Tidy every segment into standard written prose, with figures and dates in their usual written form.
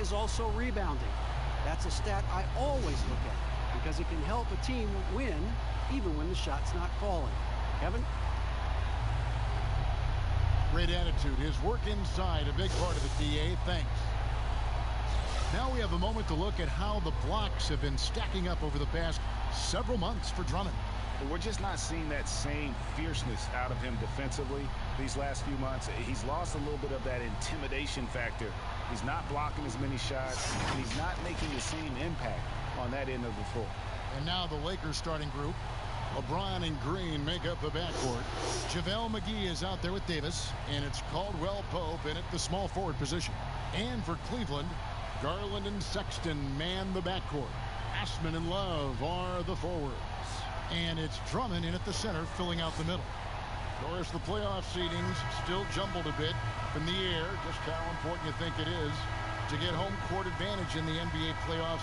is also rebounding. That's a stat I always look at because it can help a team win even when the shot's not falling. Kevin? Great attitude. His work inside, a big part of it, DA. Thanks. Now we have a moment to look at how the blocks have been stacking up over the past several months for Drummond. We're just not seeing that same fierceness out of him defensively these last few months. He's lost a little bit of that intimidation factor. He's not blocking as many shots, and he's not making the same impact on that end of the floor. And now the Lakers starting group. LeBron and Green make up the backcourt. JaVale McGee is out there with Davis, and it's Caldwell Pope in at the small forward position. And for Cleveland, Garland and Sexton man the backcourt. Assman and Love are the forwards. And it's Drummond in at the center, filling out the middle. Of course, the playoff seedings still jumbled a bit in the air. Just how important you think it is to get home court advantage in the NBA playoffs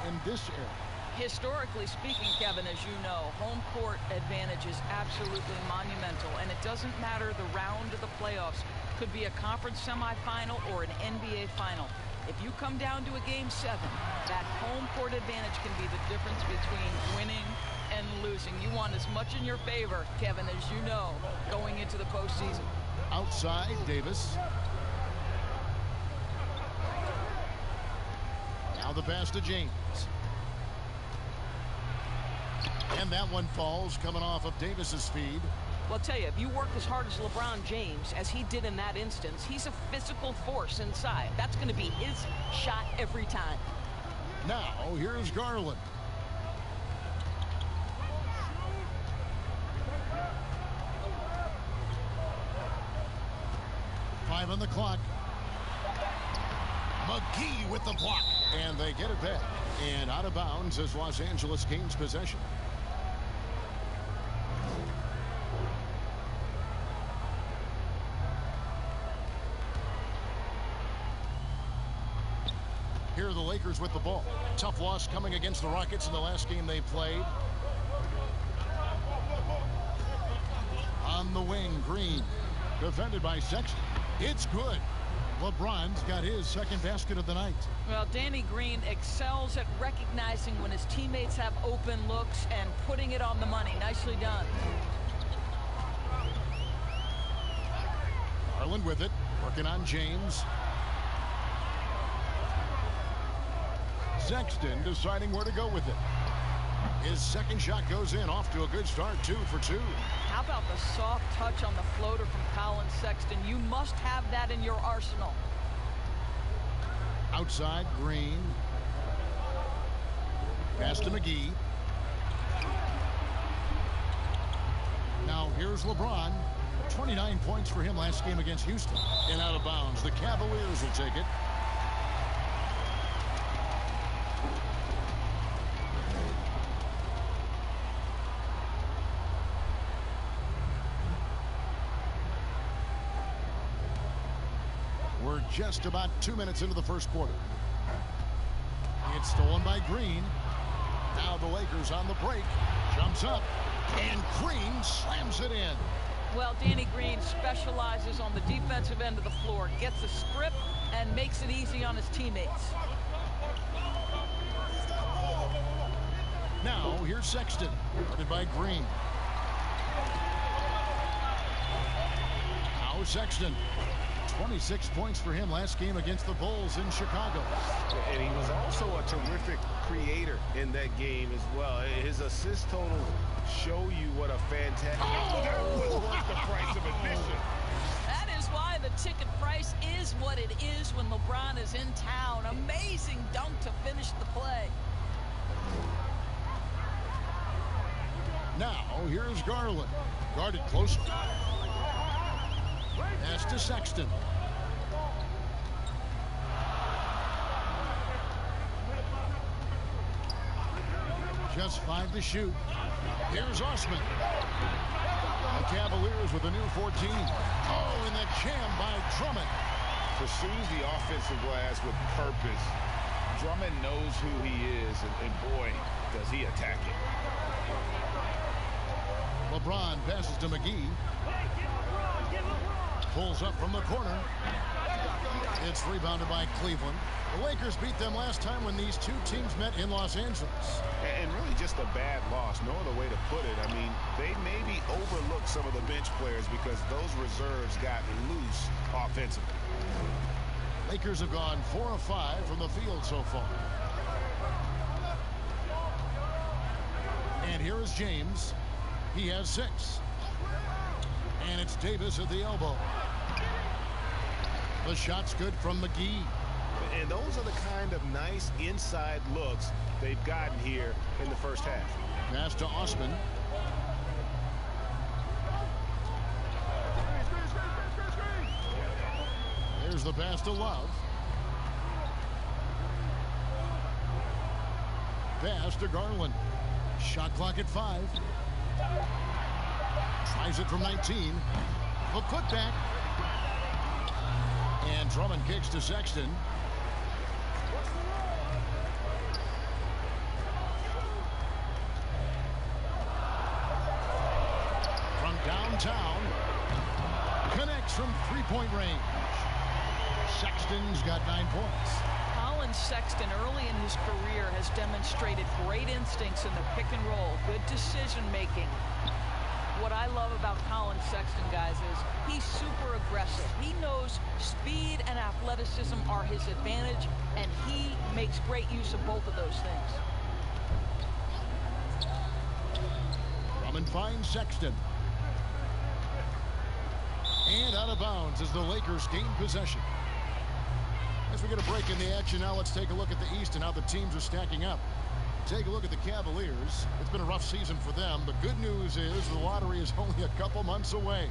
in this era. Historically speaking, Kevin, as you know, home court advantage is absolutely monumental, and it doesn't matter the round of the playoffs. Could be a conference semifinal or an NBA final. If you come down to a Game 7, that home court advantage can be the difference between winning and losing. You want as much in your favor, Kevin, as you know, going into the postseason. Outside, Davis. Now the pass to James. And that one falls, coming off of Davis's feed. Well, I'll tell you, if you work as hard as LeBron James, as he did in that instance, he's a physical force inside. That's going to be his shot every time. Now, here's Garland. Five on the clock. McGee with the block. And they get it back. And out of bounds as Los Angeles gains possession. Here are the Lakers with the ball. Tough loss coming against the Rockets in the last game they played. On the wing, Green. Defended by Sexton. It's good. LeBron's got his second basket of the night. Well, Danny Green excels at recognizing when his teammates have open looks and putting it on the money. Nicely done. Garland with it. Working on James. Sexton deciding where to go with it. His second shot goes in, off to a good start, 2 for 2. How about the soft touch on the floater from Colin Sexton? You must have that in your arsenal. Outside, Green. Pass to McGee. Now here's LeBron. 29 points for him last game against Houston. And out of bounds. The Cavaliers will take it. We're just about 2 minutes into the first quarter. It's stolen by Green. Now the Lakers on the break. Jumps up. And Green slams it in. Well, Danny Green specializes on the defensive end of the floor. Gets a strip and makes it easy on his teammates. Now here's Sexton. Guarded by Green. Now Sexton. 26 points for him last game against the Bulls in Chicago. And he was also a terrific creator in that game as well. His assist totals show you what a fantastic... Oh, that was worth the price of admission. That is why the ticket price is what it is when LeBron is in town. Amazing dunk to finish the play. Now here's Garland. Guarded closely. Pass to Sexton. Just 5 to shoot. Here's Osman. The Cavaliers with a new 14. Oh, and the jam by Drummond. Pursues the offensive glass with purpose. Drummond knows who he is, and boy, does he attack it. LeBron passes to McGee. Pulls up from the corner. It's rebounded by Cleveland. The Lakers beat them last time when these two teams met in Los Angeles. And really just a bad loss. No other way to put it. I mean, they maybe overlooked some of the bench players because those reserves got loose offensively. Lakers have gone 4 of 5 from the field so far. And here is James. He has 6. And it's Davis at the elbow. The shot's good from McGee. And those are the kind of nice inside looks they've gotten here in the first half. Pass to Osman. There's the pass to Love. Pass to Garland. Shot clock at 5. Tries it from 19. The putback. And Drummond kicks to Sexton. From downtown. Connects from three-point range. Sexton's got 9 points. Colin Sexton early in his career has demonstrated great instincts in the pick and roll, good decision making. What I love about Colin Sexton, guys, is he's super aggressive. He knows speed and athleticism are his advantage, and he makes great use of both of those things. Drummond finds Sexton. And out of bounds as the Lakers gain possession. As we get a break in the action now, let's take a look at the East and how the teams are stacking up. Take a look at the Cavaliers. It's been a rough season for them. The good news is the lottery is only a couple months away.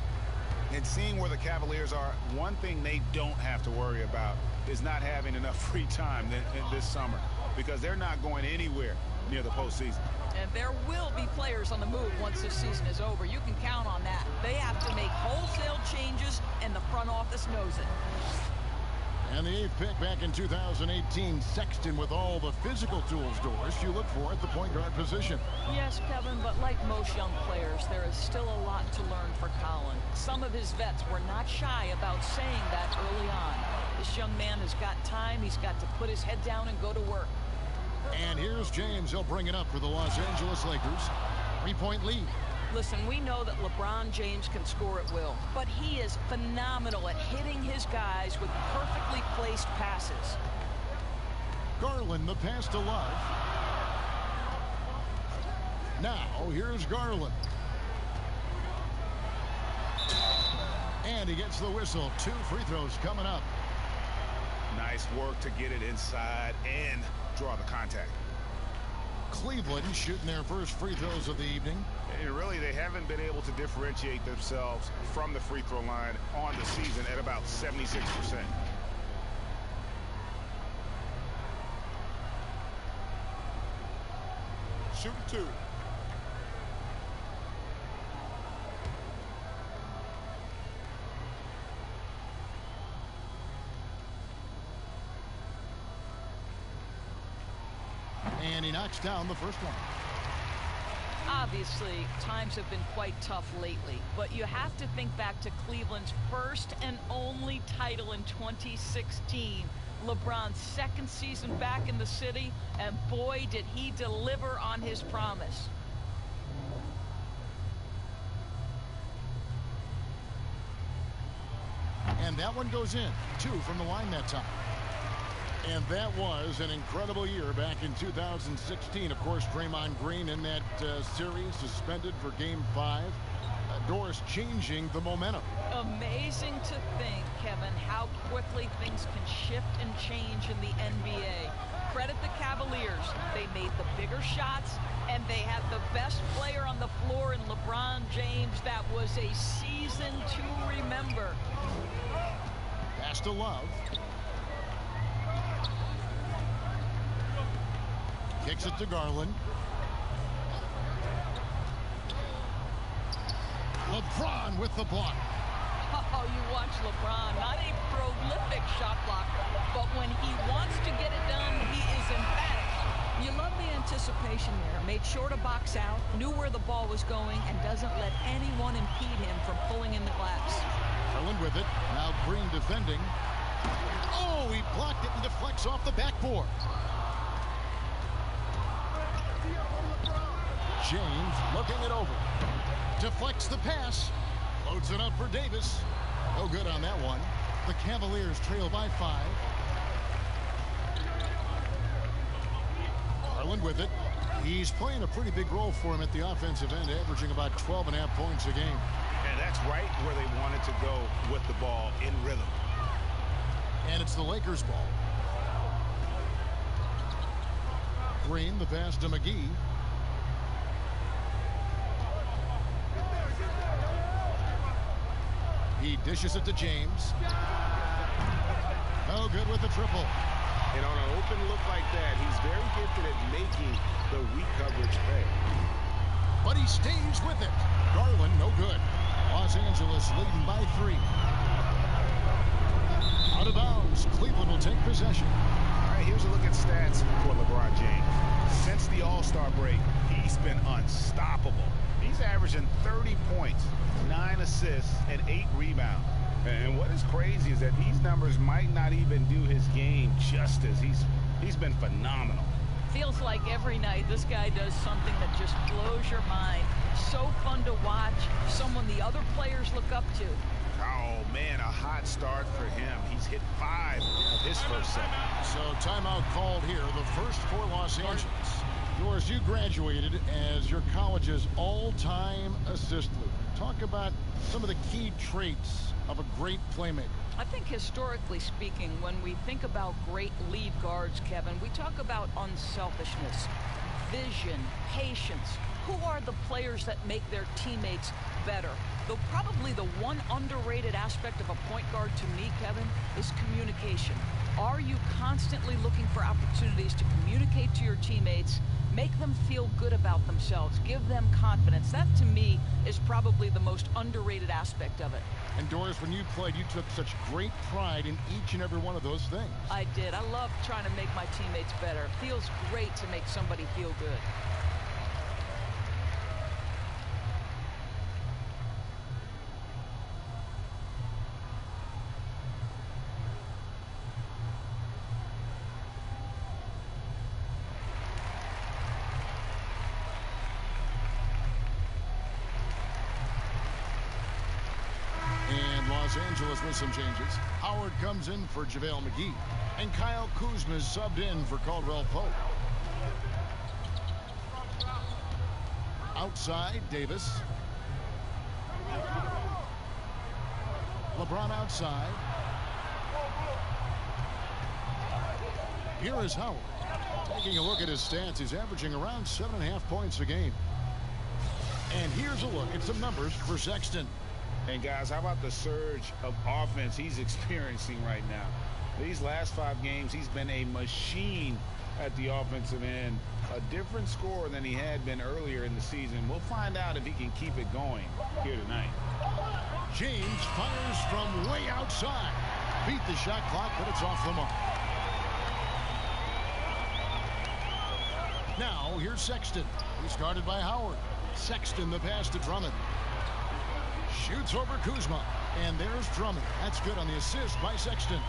And seeing where the Cavaliers are, one thing they don't have to worry about is not having enough free time this summer, because they're not going anywhere near the postseason. And there will be players on the move once this season is over. You can count on that. They have to make wholesale changes, and the front office knows it. And the 8th pick back in 2018, Sexton with all the physical tools, Doris, you look for at the point guard position. Yes, Kevin, but like most young players, there is still a lot to learn for Colin. Some of his vets were not shy about saying that early on. This young man has got time. He's got to put his head down and go to work. And here's James. He'll bring it up for the Los Angeles Lakers. 3-point lead. Listen, we know that LeBron James can score at will, but he is phenomenal at hitting his guys with perfectly placed passes. Garland, the pass to Love. Now, here's Garland. And he gets the whistle. 2 free throws coming up. Nice work to get it inside and draw the contact. Cleveland shooting their first free throws of the evening. And really, they haven't been able to differentiate themselves from the free throw line on the season at about 76%. Shooting 2. And he knocks down the first one. Obviously, times have been quite tough lately, but you have to think back to Cleveland's first and only title in 2016. LeBron's second season back in the city, and boy, did he deliver on his promise. And that one goes in. 2 from the line that time. And that was an incredible year back in 2016. Of course, Draymond Green in that series suspended for Game 5. Doris changing the momentum. Amazing to think, Kevin, how quickly things can shift and change in the NBA. Credit the Cavaliers. They made the bigger shots, and they had the best player on the floor in LeBron James. That was a season to remember. Pass to Love. Kicks it to Garland. LeBron with the block. Oh, you watch LeBron, not a prolific shot blocker, but when he wants to get it done, he is emphatic. You love the anticipation there. Made sure to box out, knew where the ball was going, and doesn't let anyone impede him from pulling in the glass. Garland with it. Now Green defending. Oh, he blocked it and deflects off the backboard. James looking it over. Deflects the pass. Loads it up for Davis. No good on that one. The Cavaliers trail by 5. Garland with it. He's playing a pretty big role for him at the offensive end, averaging about 12.5 points a game. And that's right where they wanted to go with the ball, in rhythm. And it's the Lakers ball. Green, the pass to McGee. He dishes it to James. No good with the triple. And on an open look like that, he's very gifted at making the weak coverage pay. But he stays with it. Garland, no good. Los Angeles leading by 3. Out of bounds. Cleveland will take possession. All right, here's a look at stats for LeBron James. Since the All-Star break, he's been unstoppable. He's averaging 30 points, 9 assists, and 8 rebounds. And what is crazy is that these numbers might not even do his game justice. He's been phenomenal. Feels like every night this guy does something that just blows your mind. So fun to watch. Someone the other players look up to. Oh, man, a hot start for him. He's hit 5 of his first 7. So timeout called here, the first for Los Angeles. Yours, you graduated as your college's all-time assist leader. Talk about some of the key traits of a great playmaker. I think historically speaking, when we think about great lead guards, Kevin, we talk about unselfishness, vision, patience. Who are the players that make their teammates better? Though probably the one underrated aspect of a point guard to me, Kevin, is communication. Are you constantly looking for opportunities to communicate to your teammates, make them feel good about themselves, give them confidence? That, to me, is probably the most underrated aspect of it. And Doris, when you played, you took such great pride in each and every one of those things. I did. I love trying to make my teammates better. It feels great to make somebody feel good. Los Angeles with some changes. Howard comes in for JaVale McGee. And Kyle Kuzma is subbed in for Caldwell Pope. Outside, Davis. LeBron outside. Here is Howard. Taking a look at his stats, he's averaging around 7.5 points a game. And here's a look at some numbers for Sexton. And guys, how about the surge of offense he's experiencing right now? These last 5 games, he's been a machine at the offensive end. A different scorer than he had been earlier in the season. We'll find out if he can keep it going here tonight. James fires from way outside. Beat the shot clock, but it's off the mark. Now, here's Sexton. He's guarded by Howard. Sexton, the pass to Drummond. Shoots over Kuzma. And there's Drummond. That's good on the assist by Sexton.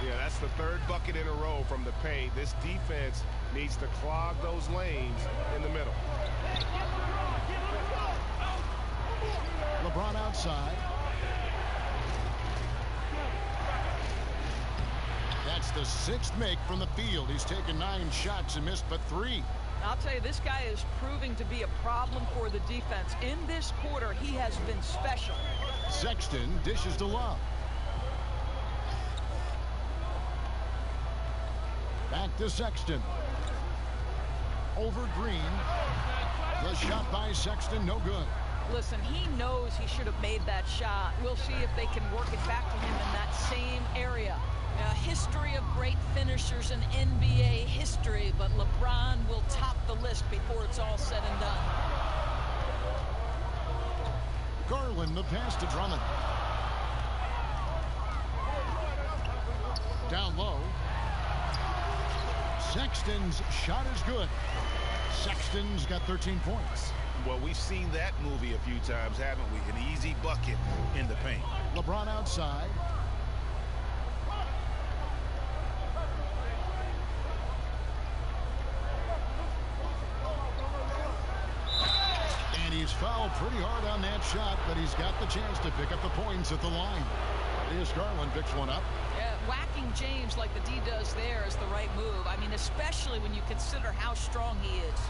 Yeah, that's the 3rd bucket in a row from the paint. This defense needs to clog those lanes in the middle. LeBron outside. That's the 6th make from the field. He's taken 9 shots and missed but 3. I'll tell you, this guy is proving to be a problem for the defense. In this quarter, he has been special. Sexton dishes to Love. Back to Sexton. Over Green. The shot by Sexton, no good. Listen, he knows he should have made that shot. We'll see if they can work it back to him in that same area. A history of great finishers in NBA history, but LeBron will top the list before it's all said and done. Garland, the pass to Drummond. Down low. Sexton's shot is good. Sexton's got 13 points. Well, we've seen that movie a few times, haven't we? An easy bucket in the paint. LeBron outside. He's fouled pretty hard on that shot, but he's got the chance to pick up the points at the line. Here's Garland, picks one up. Yeah, whacking James like the D does there is the right move. I mean, especially when you consider how strong he is.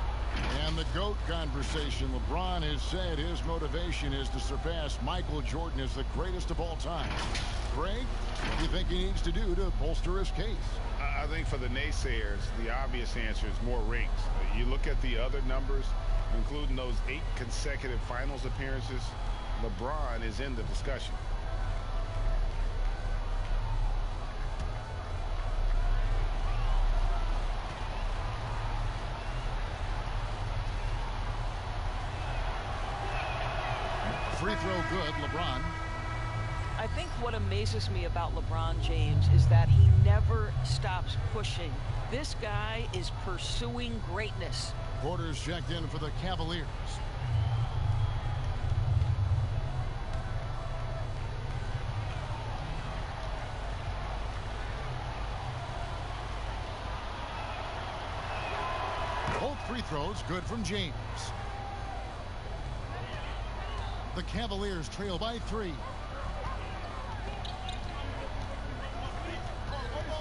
And the GOAT conversation. LeBron has said his motivation is to surpass Michael Jordan as the greatest of all time. Greg, what do you think he needs to do to bolster his case? I think for the naysayers, the obvious answer is more rings. You look at the other numbers, including those 8 consecutive finals appearances, LeBron is in the discussion. Free throw good, LeBron. I think what amazes me about LeBron James is that he never stops pushing. This guy is pursuing greatness. Porter's checked in for the Cavaliers. Both free throws good from James. The Cavaliers trail by 3.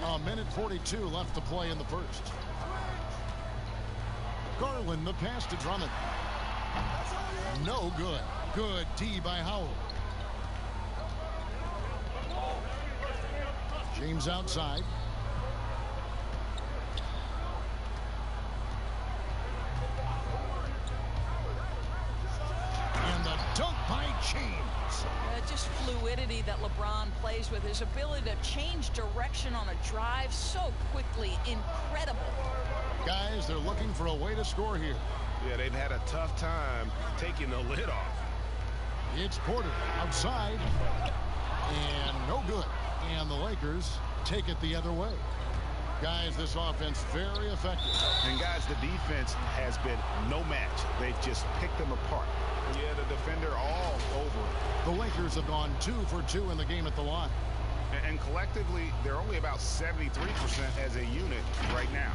A minute 42 left to play in the first. Garland, the pass to Drummond. No good. Good D by Howell. James outside. And the dunk by James. Just fluidity that LeBron plays with. His ability to change direction on a drive so quickly. Incredible. Guys, they're looking for a way to score here. Yeah, they've had a tough time taking the lid off. It's Porter outside. And no good. And the Lakers take it the other way. Guys, this offense very effective. And guys, the defense has been no match. They've just picked them apart. Yeah, the defender all over it. The Lakers have gone 2 for 2 in the game at the line. And collectively, they're only about 73% as a unit right now.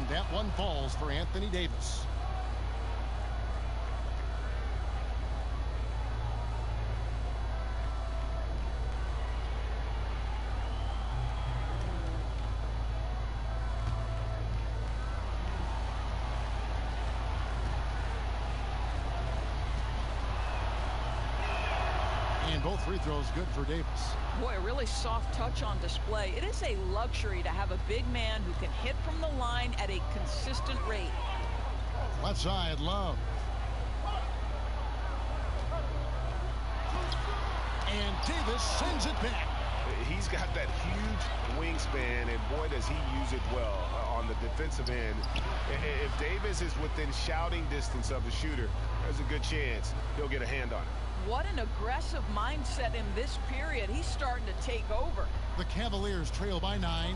That one falls for Anthony Davis. And both free throws good for Davis. Boy, a really soft touch on display. It is a luxury to have a big man who can hit from the line at a consistent rate. Left side, Love. And Davis sends it back. He's got that huge wingspan, and boy, does he use it well on the defensive end. If Davis is within shouting distance of the shooter, there's a good chance he'll get a hand on it. What an aggressive mindset in this period. He's starting to take over. The Cavaliers trail by 9.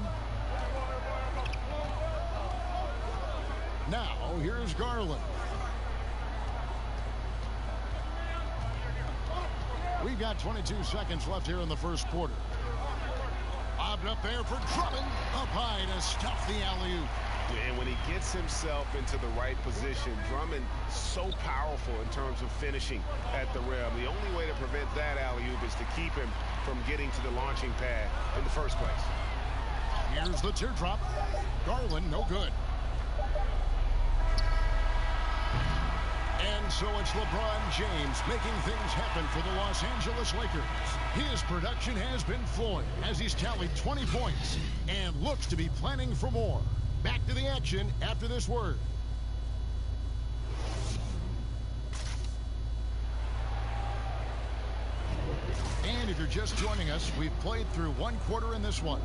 Now, here's Garland. We've got 22 seconds left here in the first quarter. Bobbed up there for Drummond. Up high to stuff the alley-oop. And when he gets himself into the right position, Drummond so powerful in terms of finishing at the rim. The only way to prevent that alley-oop is to keep him from getting to the launching pad in the first place. Here's the teardrop. Garland, no good. And so it's LeBron James making things happen for the Los Angeles Lakers. His production has been flowing as he's tallied 20 points and looks to be planning for more. Back to the action after this word. And if you're just joining us, we've played through one quarter in this one.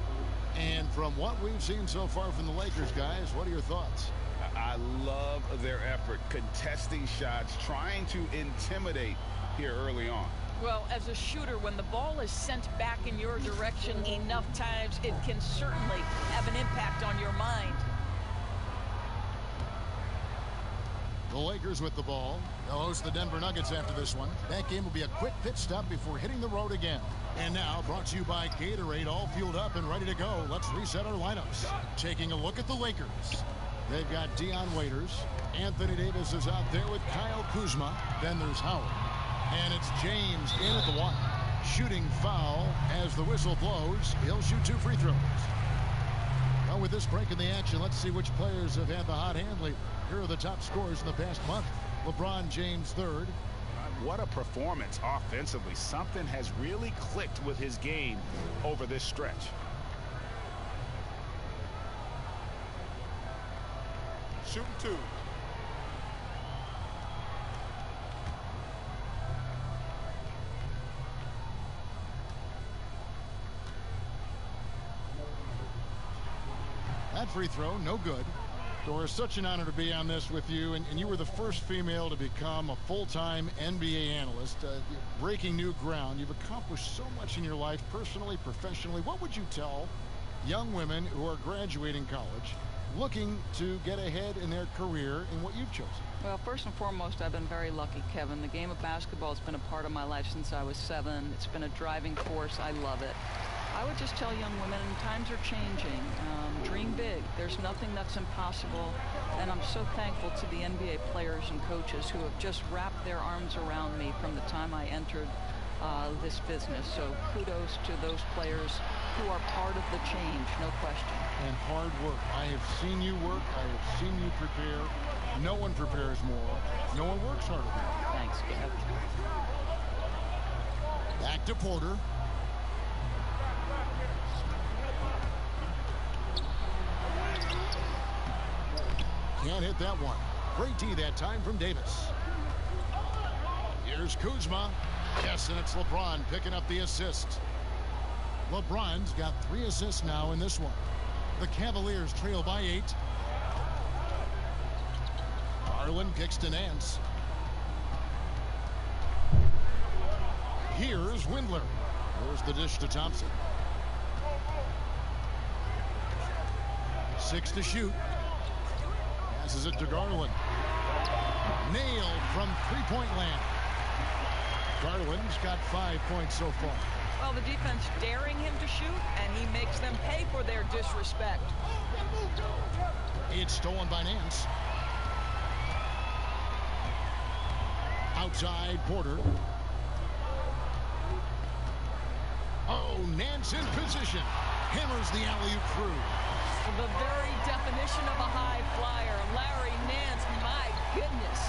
And from what we've seen so far from the Lakers, guys, what are your thoughts? I love their effort, contesting shots, trying to intimidate here early on. Well, as a shooter, when the ball is sent back in your direction enough times, it can certainly have an impact on your mind. The Lakers with the ball. They'll host the Denver Nuggets after this one. That game will be a quick pit stop before hitting the road again. And now, brought to you by Gatorade, all fueled up and ready to go. Let's reset our lineups. Taking a look at the Lakers. They've got Dion Waiters. Anthony Davis is out there with Kyle Kuzma. Then there's Howard. And it's James in at the one. Shooting foul as the whistle blows. He'll shoot 2 free throws. Well, with this break in the action, let's see which players have had the hot hand lately. Here are the top scorers in the past month. LeBron James third. What a performance offensively. Something has really clicked with his game over this stretch. Shooting 2. That free throw, no good. Doris, such an honor to be on this with you, and you were the first female to become a full-time NBA analyst, breaking new ground. You've accomplished so much in your life, personally, professionally. What would you tell young women who are graduating college, looking to get ahead in their career in what you've chosen? Well, first and foremost, I've been very lucky, Kevin. The game of basketball has been a part of my life since I was 7. It's been a driving force. I love it. I would just tell young women, times are changing. Dream big. There's nothing that's impossible. And I'm so thankful to the NBA players and coaches who have just wrapped their arms around me from the time I entered this business. So kudos to those players who are part of the change, no question. And hard work. I have seen you work. I have seen you prepare. No one prepares more. No one works harder than you. Thanks, Kev. Back to Porter. Can't hit that one. Great D that time from Davis. Here's Kuzma. Yes, and it's LeBron picking up the assist. LeBron's got 3 assists now in this one. The Cavaliers trail by 8. Garland kicks to Nance. Here's Windler. There's the dish to Thompson. 6 to shoot. Passes it to Garland. Nailed from three-point land. Garland's got 5 points so far. Well, the defense daring him to shoot, and he makes them pay for their disrespect. It's stolen by Nance. Outside Porter. Oh, Nance in position. Hammers the alley-oop through. The very definition of a high flyer, Larry Nance, my goodness.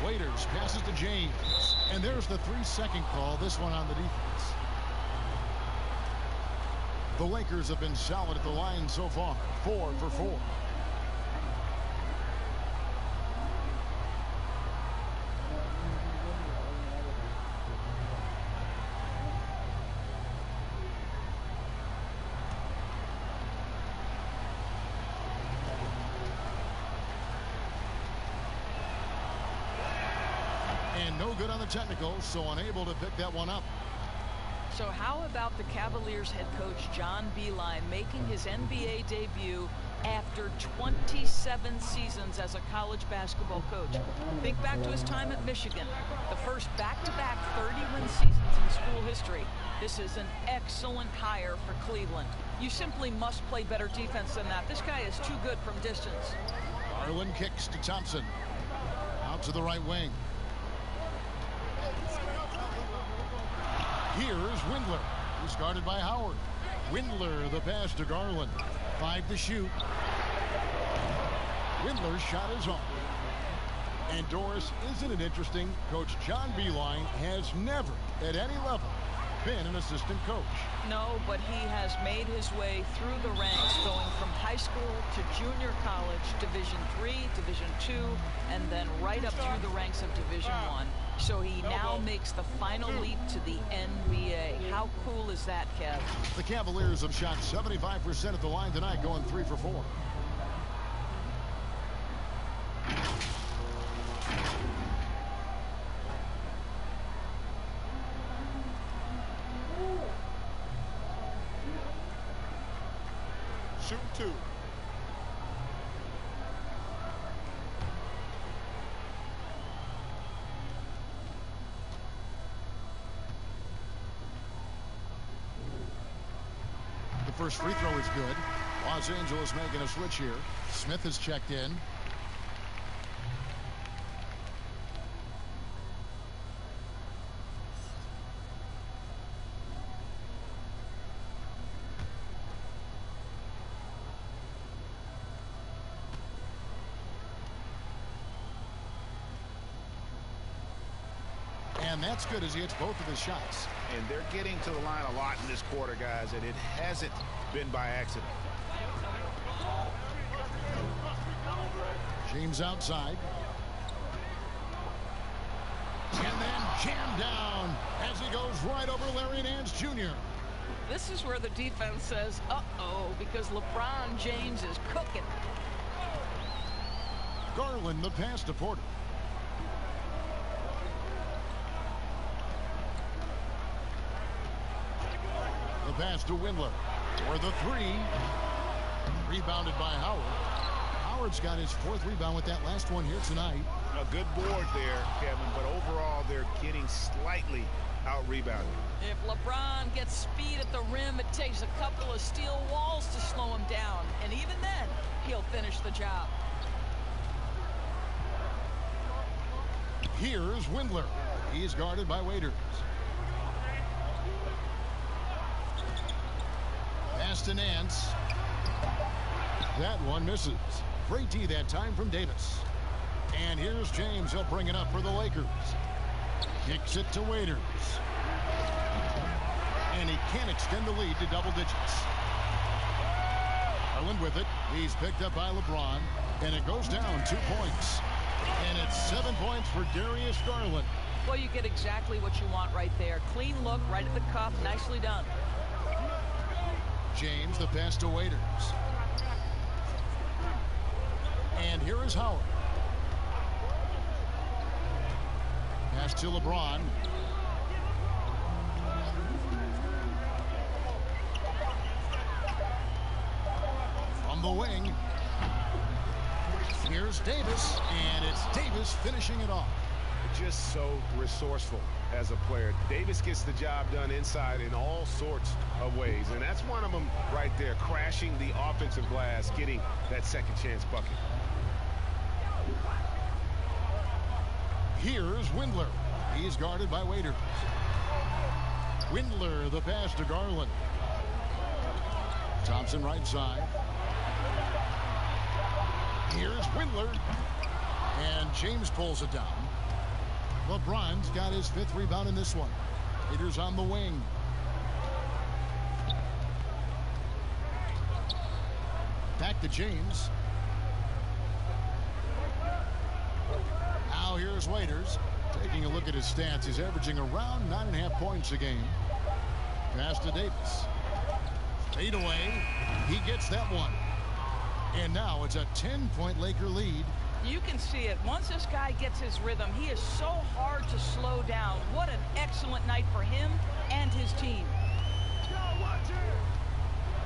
Waiters passes to James. And there's the 3-second call, this one on the defense. The Lakers have been solid at the line so far. 4 for 4. No good on the technical, so unable to pick that one up. So how about the Cavaliers head coach John Beilein making his NBA debut after 27 seasons as a college basketball coach? Think back to his time at Michigan, the first back-to-back 30-win seasons in school history. This is an excellent hire for Cleveland. You simply must play better defense than that. This guy is too good from distance. Garland kicks to Thompson. Out to the right wing. Here's Windler, who's guarded by Howard. Windler, the pass to Garland. 5 to shoot. Windler's shot is on. And Doris, isn't it interesting? Coach John Beilein has never, at any level, been an assistant coach. No, but he has made his way through the ranks, going from high school to junior college, Division III, Division II, and then right up through the ranks of Division I. So he now makes the final leap to the NBA. How cool is that, Kev? The Cavaliers have shot 75% at the line tonight, going 3 for 4. Shoot 2. first free throw is good. Los Angeles making a switch here. Smith is checked in. And that's good as he hits both of his shots. And they're getting to the line a lot in this quarter, guys, and it hasn't been by accident. James outside. And then jammed down as he goes right over Larry Nance Jr. This is where the defense says, uh-oh, because LeBron James is cooking. Garland the pass to Porter. The pass to Windler for the three. Rebounded by Howard. Howard's got his fourth rebound with that last one here tonight. A good board there, Kevin, but overall they're getting slightly out-rebounded. If LeBron gets speed at the rim, it takes a couple of steel walls to slow him down. And even then, he'll finish the job. Here's Windler. He's guarded by Waiters. Pass to Nance. That one misses. Great D that time from Davis. And here's James. He'll bring it up for the Lakers. Kicks it to Waiters. And he can't extend the lead to double digits. Garland with it. He's picked up by LeBron. And it goes down 2 points. And it's 7 points for Darius Garland. Well, you get exactly what you want right there. Clean look, right at the cup. Nicely done. James, the pass to Waiters. And here is Howard. Pass to LeBron. From the wing. Here's Davis, and it's Davis finishing it off. Just so resourceful as a player. Davis gets the job done inside in all sorts of ways, and that's one of them right there, crashing the offensive glass, getting that second chance bucket. Here's Windler. He's guarded by Waiters. Windler, the pass to Garland. Thompson right side. Here's Windler. And James pulls it down. LeBron's got his fifth rebound in this one. Waiters on the wing. Back to James. Now here's Waiters. Taking a look at his stats, he's averaging around 9.5 points a game. Pass to Davis. Fade away. He gets that one. And now it's a 10-point Laker lead. You can see it. Once this guy gets his rhythm, he is so hard to slow down. What an excellent night for him and his team.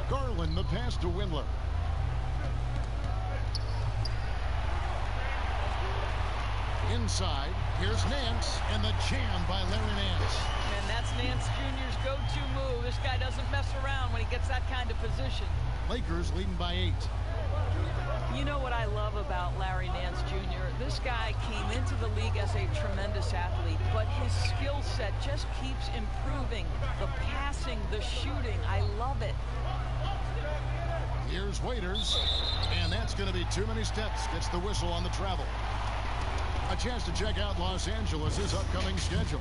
Garland, the pass to Windler. Inside, here's Nance, and the jam by Larry Nance. And that's Nance Jr.'s go-to move. This guy doesn't mess around when he gets that kind of position. Lakers leading by 8. You know what I love about Larry Nance Jr.? This guy came into the league as a tremendous athlete, but his skill set just keeps improving. The passing, the shooting, I love it. Here's Waiters, and that's going to be too many steps. Gets the whistle on the travel. A chance to check out Los Angeles' upcoming schedule.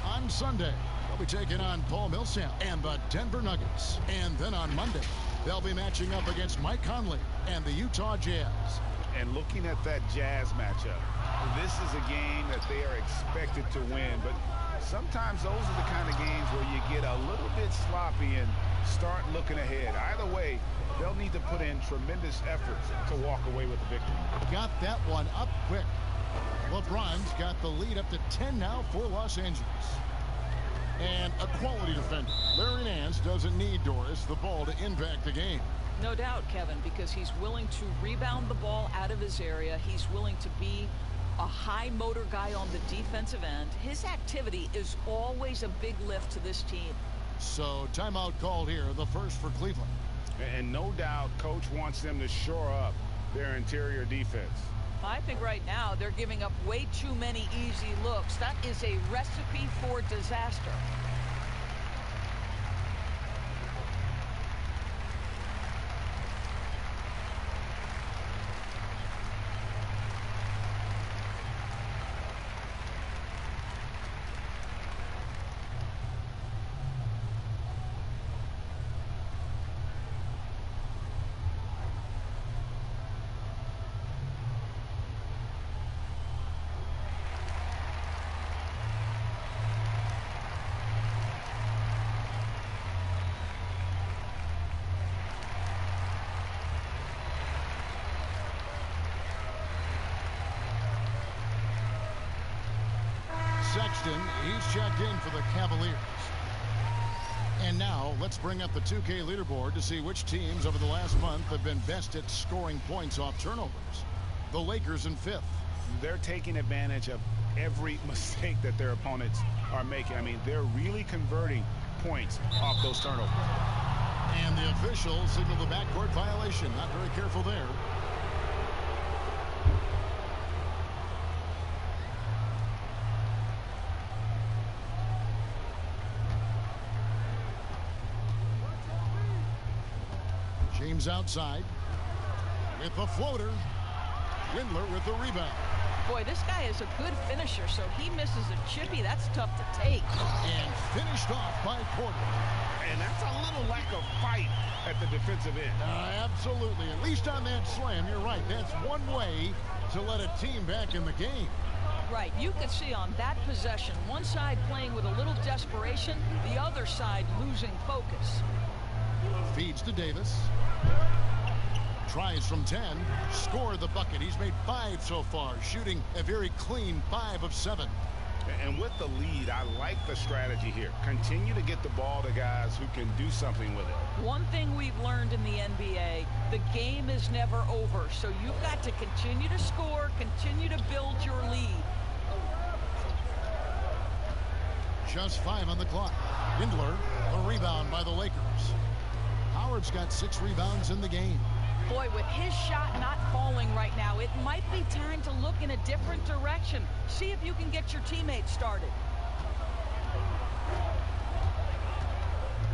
On Sunday, they'll be taking on Paul Millsap and the Denver Nuggets. And then on Monday, they'll be matching up against Mike Conley and the Utah Jazz. And looking at that Jazz matchup, this is a game that they are expected to win. But sometimes those are the kind of games where you get a little bit sloppy and start looking ahead. Either way, they'll need to put in tremendous efforts to walk away with the victory. Got that one up quick. LeBron's got the lead up to 10 now for Los Angeles. And a quality defender. Larry Nance doesn't need Doris the ball to impact the game. No doubt, Kevin, because he's willing to rebound the ball out of his area. He's willing to be a high motor guy on the defensive end. His activity is always a big lift to this team. So timeout called here, the first for Cleveland. And no doubt coach wants them to shore up their interior defense. I think right now they're giving up way too many easy looks. That is a recipe for disaster. Sexton, he's checked in for the Cavaliers. And now let's bring up the 2K leaderboard to see which teams over the last month have been best at scoring points off turnovers. The Lakers in 5th. They're taking advantage of every mistake that their opponents are making. I mean, they're really converting points off those turnovers. And the officials signal the backcourt violation. Not very careful there. James outside with the floater. Windler with the rebound. Boy, this guy is a good finisher, so he misses a chippy. That's tough to take. And finished off by Porter. And that's a little lack of fight at the defensive end. Absolutely. At least on that slam, you're right. That's one way to let a team back in the game. Right. You could see on that possession, one side playing with a little desperation, the other side losing focus. Feeds to Davis. Tries from 10. Scored the bucket. He's made 5 so far, shooting a very clean 5 of 7. And with the lead, I like the strategy here. Continue to get the ball to guys who can do something with it. One thing we've learned in the NBA, the game is never over. So you've got to continue to score, continue to build your lead. Just 5 on the clock. Windler, a rebound by the Lakers. Howard's got 6 rebounds in the game. Boy, with his shot not falling right now, it might be time to look in a different direction. See if you can get your teammates started.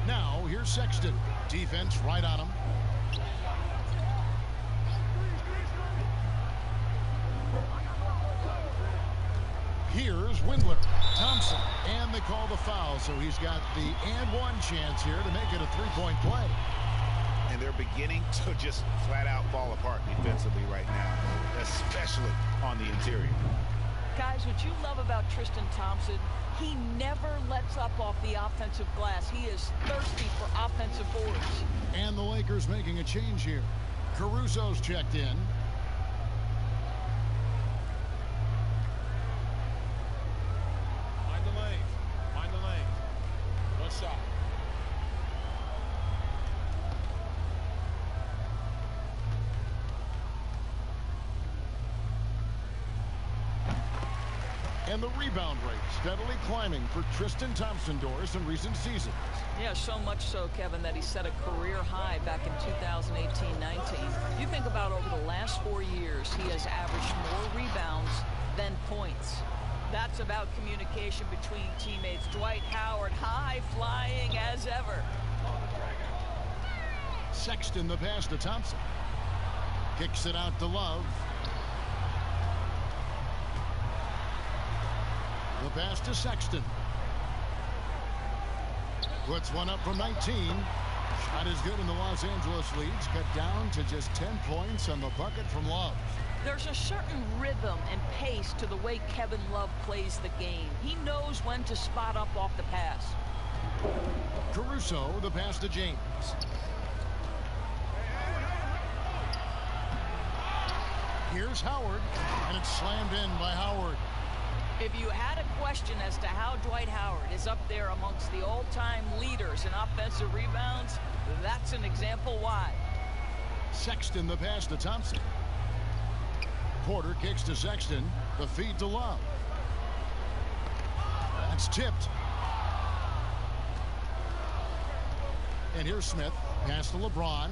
Now, here's Sexton. Defense right on him. Here's Windler. Thompson. And they call the foul, so he's got the and one chance here to make it a three-point play. And they're beginning to just flat out fall apart defensively right now, especially on the interior. Guys, what you love about Tristan Thompson, he never lets up off the offensive glass. He is thirsty for offensive boards. And the Lakers making a change here. Caruso's checked in. Find the lane. Find the lane. Good shot. And the rebound rate steadily climbing for Tristan Thompson, Doris, in recent seasons. Yeah, so much so, Kevin, that he set a career high back in 2018-19. You think about over the last 4 years, he has averaged more rebounds than points. That's about communication between teammates. Dwight Howard, high flying as ever. Sexton the pass to Thompson. Kicks it out to Love. The pass to Sexton. Puts one up from 19. Shot is good, and the Los Angeles leads cut down to just 10 points on the bucket from Love. There's a certain rhythm and pace to the way Kevin Love plays the game. He knows when to spot up off the pass. Caruso, the pass to James. Here's Howard, and it's slammed in by Howard. If you had a question as to how Dwight Howard is up there amongst the all-time leaders in offensive rebounds, that's an example why. Sexton the pass to Thompson. Porter kicks to Sexton. The feed to Love. That's tipped. And here's Smith. Pass to LeBron.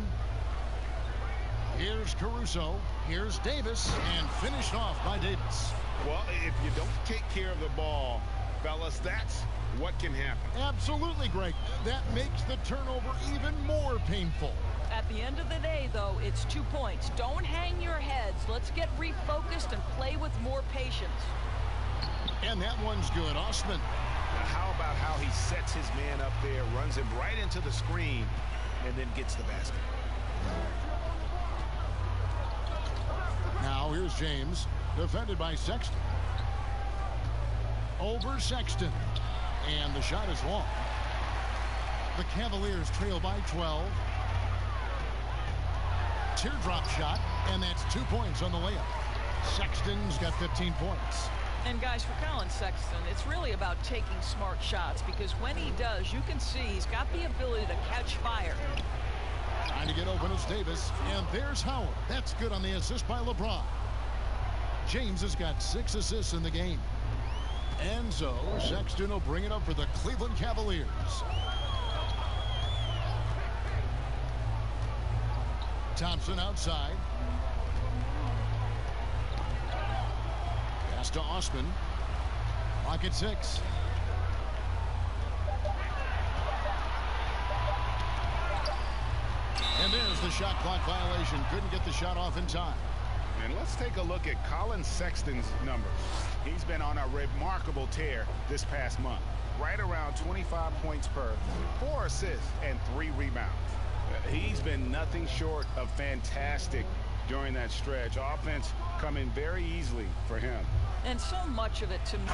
Here's Caruso. Here's Davis. And finished off by Davis. Well, if you don't take care of the ball, fellas, that's what can happen. Absolutely, Greg. That makes the turnover even more painful. At the end of the day, though, it's 2 points. Don't hang your heads. Let's get refocused and play with more patience. And that one's good. Osman. Now, how about how he sets his man up there, runs him right into the screen, and then gets the basket. Now here's James, defended by Sexton. Over Sexton. And the shot is long. The Cavaliers trail by 12. Teardrop shot, and that's 2 points on the layup. Sexton's got 15 points. And guys, for Colin Sexton, it's really about taking smart shots, because when he does, you can see he's got the ability to catch fire. Trying to get open is Davis, and there's Howard. That's good on the assist by LeBron. James has got 6 assists in the game. And so Sexton will bring it up for the Cleveland Cavaliers. Thompson outside. Pass to Osman. Clock at 6. And there's the shot clock violation. Couldn't get the shot off in time. And let's take a look at Colin Sexton's numbers. He's been on a remarkable tear this past month. Right around 25 points per, 4 assists, and 3 rebounds. He's been nothing short of fantastic during that stretch. Offense coming very easily for him. And so much of it to me.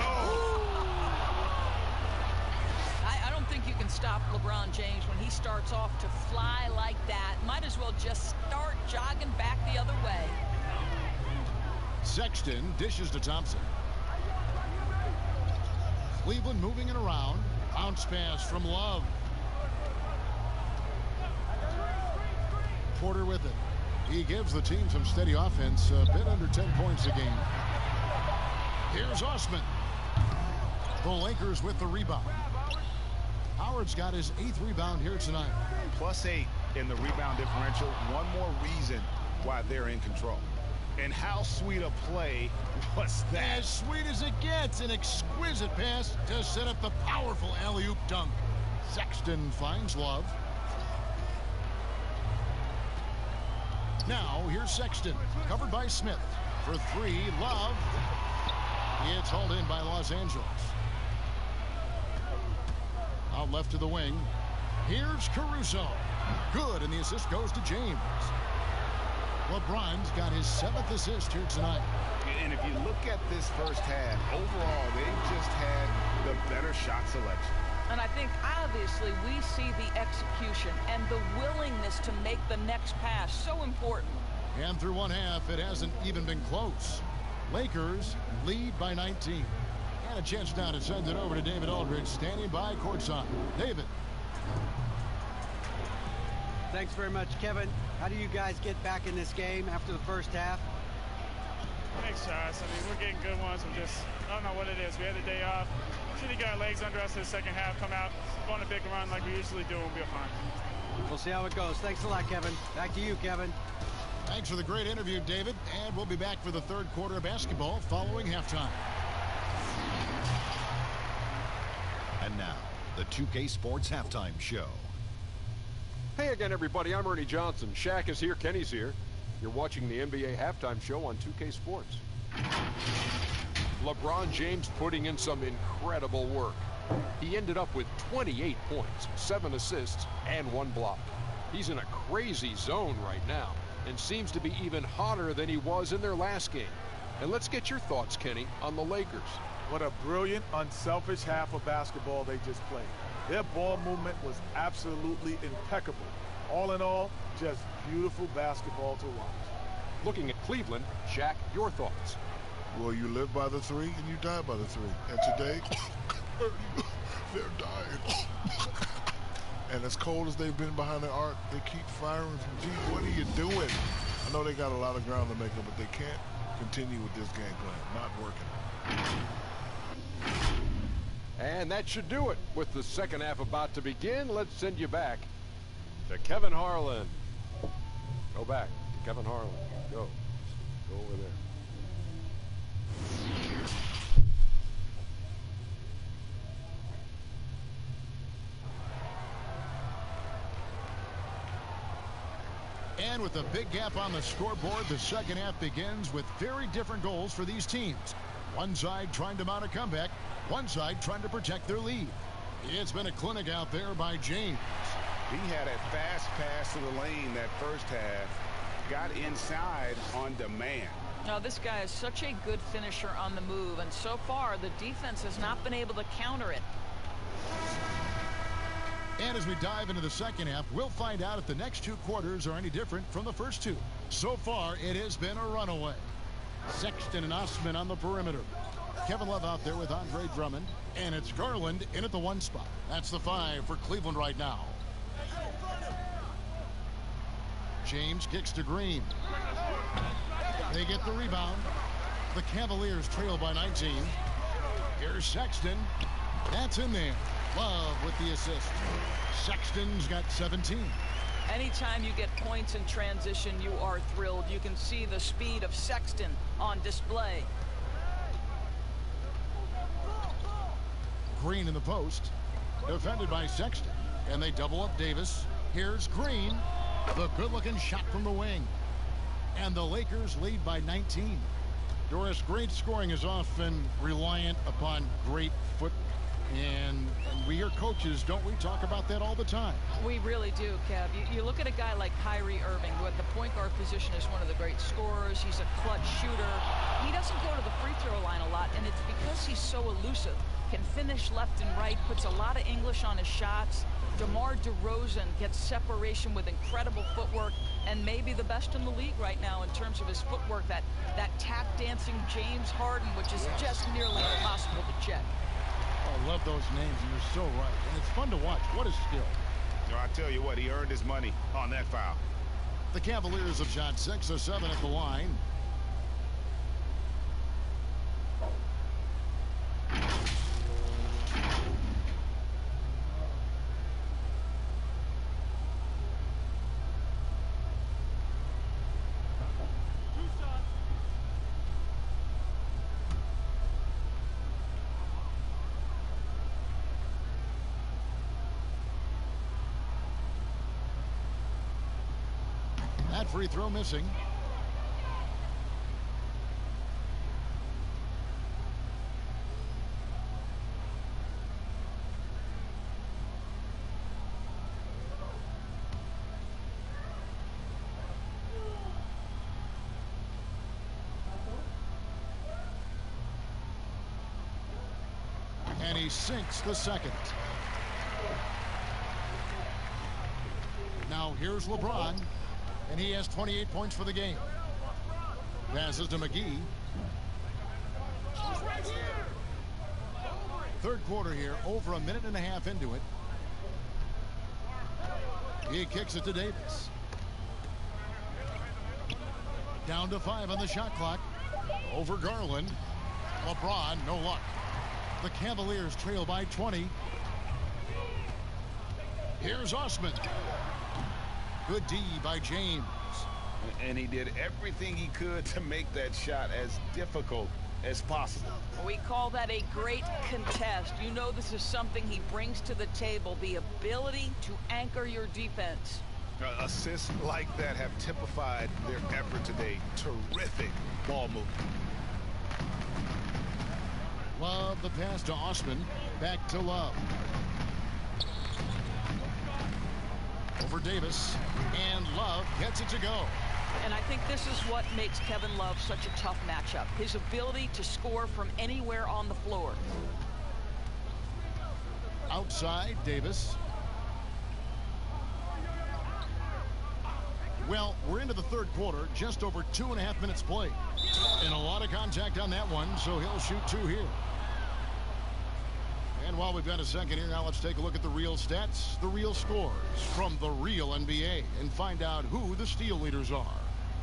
I don't think you can stop LeBron James when he starts off to fly like that. Might as well just start jogging back the other way. Sexton dishes to Thompson. Cleveland moving it around. Bounce pass from Love. Porter with it. He gives the team some steady offense. A bit under 10 points a game. Here's Osman. The Lakers with the rebound. Howard's got his 8th rebound here tonight. +8 in the rebound differential. One more reason why they're in control. And how sweet a play was that? As sweet as it gets. An exquisite pass to set up the powerful alley-oop dunk. Sexton finds Love. Now here's Sexton, covered by Smith. For 3, Love. It's hauled in by Los Angeles. Out left to the wing. Here's Caruso. Good, and the assist goes to James. LeBron's got his 7th assist here tonight. And if you look at this first half, overall, they just had the better shot selection. And I think, obviously, we see the execution and the willingness to make the next pass so important. And through one half, it hasn't even been close. Lakers lead by 19. And a chance now to send it over to David Aldridge, standing by courtside. David. Thanks very much, Kevin. How do you guys get back in this game after the first half? Thanks, Josh. I mean, we're getting good ones. I don't know what it is. We had a day off. Should have got our legs under us in the second half, come out, go on a big run like we usually do, and we'll be fine. We'll see how it goes. Thanks a lot, Kevin. Back to you, Kevin. Thanks for the great interview, David. And we'll be back for the 3rd quarter of basketball following halftime. And now, the 2K Sports Halftime Show. Hey again, everybody. I'm Ernie Johnson. Shaq is here. Kenny's here. You're watching the NBA Halftime Show on 2K Sports. LeBron James putting in some incredible work. He ended up with 28 points, 7 assists, and 1 block. He's in a crazy zone right now and seems to be even hotter than he was in their last game. And let's get your thoughts, Kenny, on the Lakers. What a brilliant, unselfish half of basketball they just played. Their ball movement was absolutely impeccable. All in all, just beautiful basketball to watch. Looking at Cleveland, Shaq, your thoughts. Well, you live by the 3 and you die by the 3. And today, they're dying. And as cold as they've been behind the arc, they keep firing from deep. What are you doing? I know they got a lot of ground to make up, but they can't continue with this game plan. Not working. And that should do it. With the second half about to begin, let's send you back to Kevin Harlan. Go back to Kevin Harlan. Go over there. And with a big gap on the scoreboard, the second half begins with very different goals for these teams. One side trying to mount a comeback, one side trying to protect their lead. It's been a clinic out there by James. He had a fast pass to the lane that first half. Got inside on demand. Now, this guy is such a good finisher on the move, and so far the defense has not been able to counter it. And as we dive into the second half, we'll find out if the next two quarters are any different from the first two. So far, it has been a runaway. Sexton and Osman on the perimeter. Kevin Love out there with Andre Drummond. And it's Garland in at the 1 spot. That's the 5 for Cleveland right now. James kicks to Green. They get the rebound. The Cavaliers trail by 19. Here's Sexton. That's in there. Love with the assist. Sexton's got 17. Anytime you get points in transition, you are thrilled. You can see the speed of Sexton on display. Green in the post. Defended by Sexton. And they double up Davis. Here's Green. The good-looking shot from the wing. And the Lakers lead by 19. Doris, great scoring is often reliant upon great footwork. And we are coaches, don't we talk about that all the time? We really do, Kev. You look at a guy like Kyrie Irving, who at the point guard position is one of the great scorers. He's a clutch shooter. He doesn't go to the free throw line a lot, and it's because he's so elusive. Can finish left and right, puts a lot of English on his shots. DeMar DeRozan gets separation with incredible footwork, and maybe the best in the league right now in terms of his footwork. That tap dancing James Harden, which is just nearly impossible to check. I love those names, and you're so right. And it's fun to watch. What a skill. I tell you what, he earned his money on that foul. The Cavaliers have shot 6 of 7 at the line. That free throw missing. And he sinks the second. Now here's LeBron. And he has 28 points for the game. Passes to McGee. Third quarter here, over a minute and a half into it. He kicks it to Davis. Down to 5 on the shot clock. Over Garland. LeBron, no luck. The Cavaliers trail by 20. Here's Osman. Good D by James. And he did everything he could to make that shot as difficult as possible. We call that a great contest. You know this is something he brings to the table, the ability to anchor your defense. Assists like that have typified their effort today. Terrific ball movement. Love the pass to Osman. Back to Love. Over Davis, and Love gets it to go. And I think this is what makes Kevin Love such a tough matchup. His ability to score from anywhere on the floor. Outside, Davis. Well, we're into the third quarter, just over 2.5 minutes played. And a lot of contact on that one, so he'll shoot 2 here. And while we've got a second here, now let's take a look at the real stats, the real scores from the real NBA, and find out who the steal leaders are.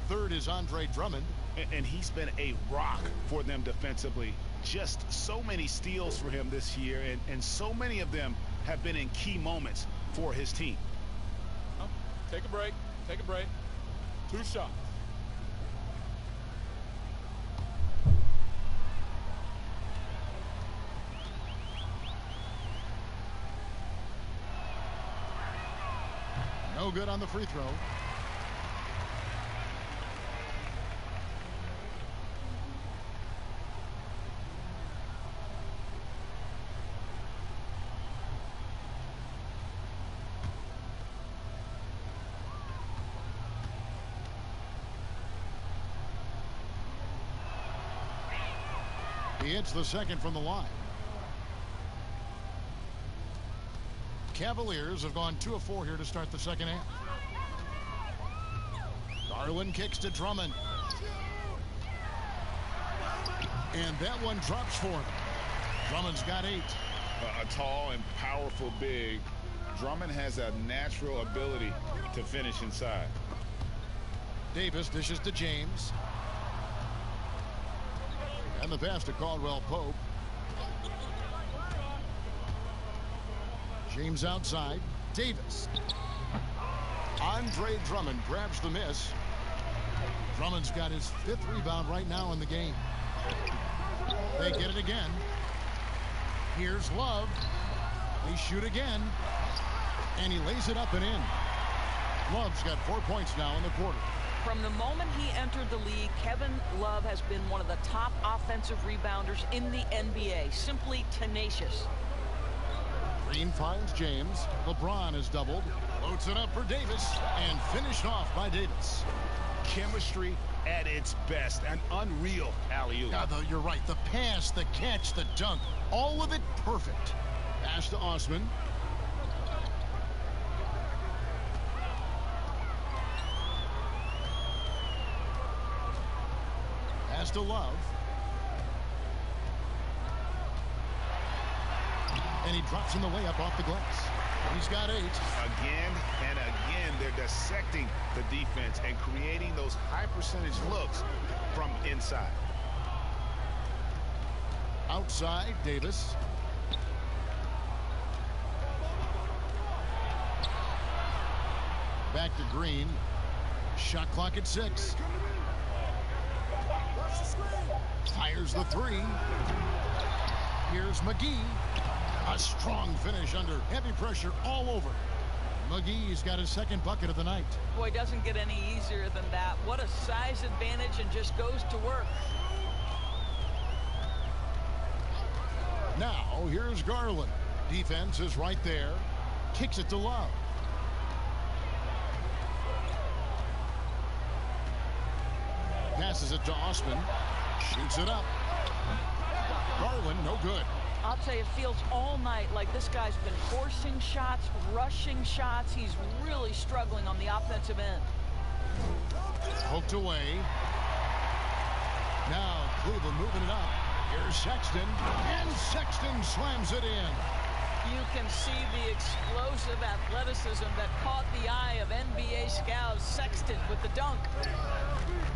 Third is Andre Drummond. And he's been a rock for them defensively. Just so many steals for him this year, and so many of them have been in key moments for his team. Take a break. Take a break. 2 shots. No good on the free throw. He hits the second from the line. Cavaliers have gone 2 of 4 here to start the second half. Garland kicks to Drummond. And that one drops for him. Drummond's got 8. A tall and powerful big. Drummond has a natural ability to finish inside. Davis dishes to James. And the pass to Caldwell Pope. James outside. Davis. Andre Drummond grabs the miss. Drummond's got his 5th rebound right now in the game. They get it again. Here's Love. They shoot again. And he lays it up and in. Love's got 4 points now in the quarter. From the moment he entered the league, Kevin Love has been one of the top offensive rebounders in the NBA. Simply tenacious. Green finds James. LeBron is doubled. Loads it up for Davis. And finished off by Davis. Chemistry at its best. An unreal alley-oop. Yeah, you're right. The pass, the catch, the dunk. All of it perfect. Pass to Osman. Pass to Love. And he drops in the layup off the glass. He's got 8. Again and again, they're dissecting the defense and creating those high percentage looks from inside. Outside, Davis. Back to Green. Shot clock at 6. Fires the 3. Here's McGee. A strong finish under heavy pressure all over. McGee's got his 2nd bucket of the night. Boy, doesn't get any easier than that. What a size advantage, and just goes to work. Now, here's Garland. Defense is right there. Kicks it to Love. Passes it to Osman. Shoots it up. Garland, no good. I'll tell you, it feels all night like this guy's been forcing shots, rushing shots. He's really struggling on the offensive end. Poked away. Now Cleveland moving it up. Here's Sexton. And Sexton slams it in. You can see the explosive athleticism that caught the eye of NBA scouts. Sexton with the dunk.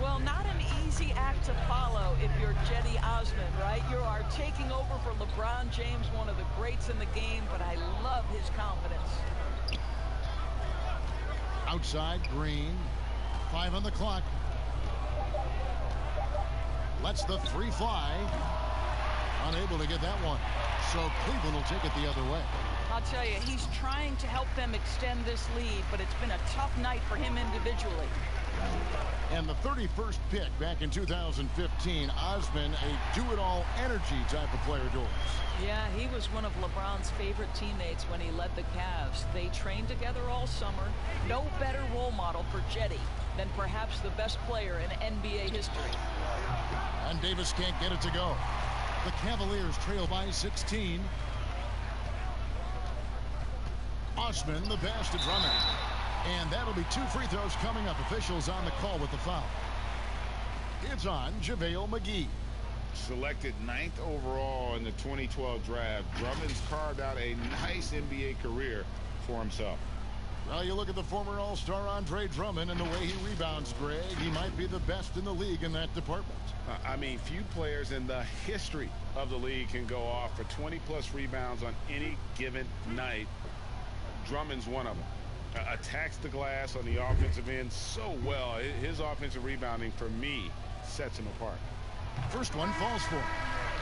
Well, not an easy act to follow if you're Cedi Osman, right? You are taking over for LeBron James, one of the greats in the game, but I love his confidence. Outside, Green. 5 on the clock. Lets the 3 fly. Unable to get that one. So Cleveland will take it the other way. I'll tell you, he's trying to help them extend this lead, but it's been a tough night for him individually. And the 31st pick back in 2015, Osman, a do-it-all energy type of player to us. Yeah, he was one of LeBron's favorite teammates when he led the Cavs. They trained together all summer. No better role model for Cedi than perhaps the best player in NBA history. And Davis can't get it to go. The Cavaliers trail by 16. Osman, the pass to Drummond. And that'll be 2 free throws coming up. Officials on the call with the foul. It's on JaVale McGee. Selected 9th overall in the 2012 draft, Drummond's carved out a nice NBA career for himself. Well, you look at the former All-Star Andre Drummond and the way he rebounds, Greg. He might be the best in the league in that department. I mean, few players in the history of the league can go off for 20-plus rebounds on any given night. Drummond's one of them. attacks the glass on the offensive end so well. His offensive rebounding, for me, sets him apart. First one falls for him.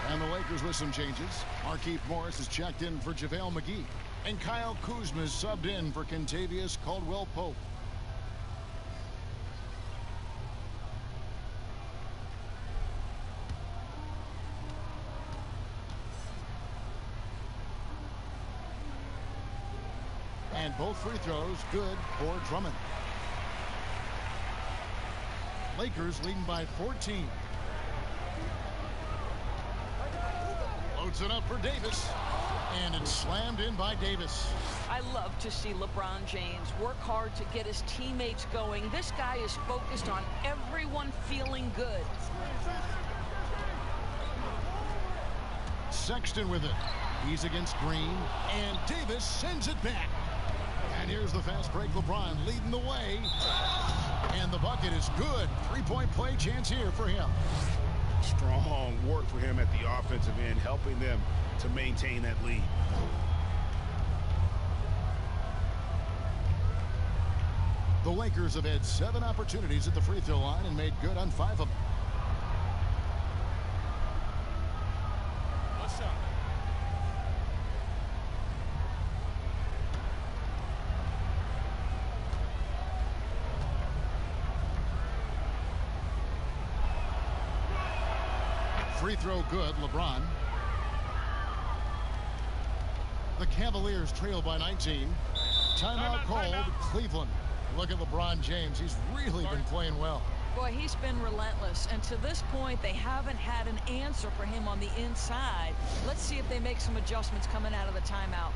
And the Lakers with some changes. Markieff Morris is checked in for JaVale McGee. And Kyle Kuzma is subbed in for Kentavious Caldwell-Pope. And both free throws good for Drummond. Lakers leading by 14. Loads it up for Davis. And it's slammed in by Davis. I love to see LeBron James work hard to get his teammates going. This guy is focused on everyone feeling good. Sexton with it. He's against Green. And Davis sends it back. And here's the fast break. LeBron leading the way. And the bucket is good. Three-point play chance here for him. Strong work for him at the offensive end, helping them to maintain that lead. The Lakers have had 7 opportunities at the free throw line and made good on 5 of them. One shot. Free throw good, LeBron. The Cavaliers trail by 19. Timeout called, Cleveland. Look at LeBron James. He's really been playing well. Boy, he's been relentless. And to this point, they haven't had an answer for him on the inside. Let's see if they make some adjustments coming out of the timeout.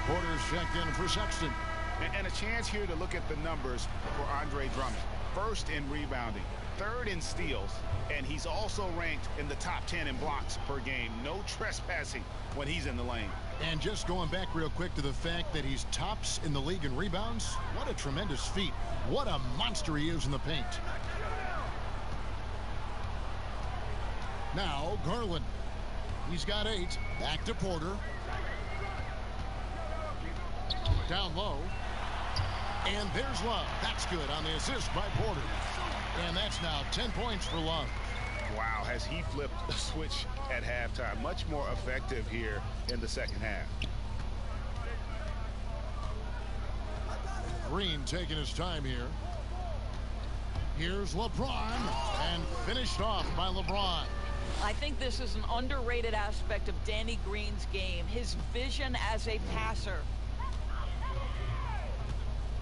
Porter's checked in for Sexton. And a chance here to look at the numbers for Andre Drummond. First in rebounding, third in steals, and he's also ranked in the top 10 in blocks per game. No trespassing when he's in the lane. And just going back real quick to the fact that he's tops in the league in rebounds, what a tremendous feat. What a monster he is in the paint. Now Garland. He's got 8. Back to Porter. Down low. And there's Love. That's good on the assist by Porter. And that's now 10 points for Love. Wow, has he flipped the switch at halftime. Much more effective here in the second half. Green taking his time here. Here's LeBron. And finished off by LeBron. I think this is an underrated aspect of Danny Green's game. His vision as a passer.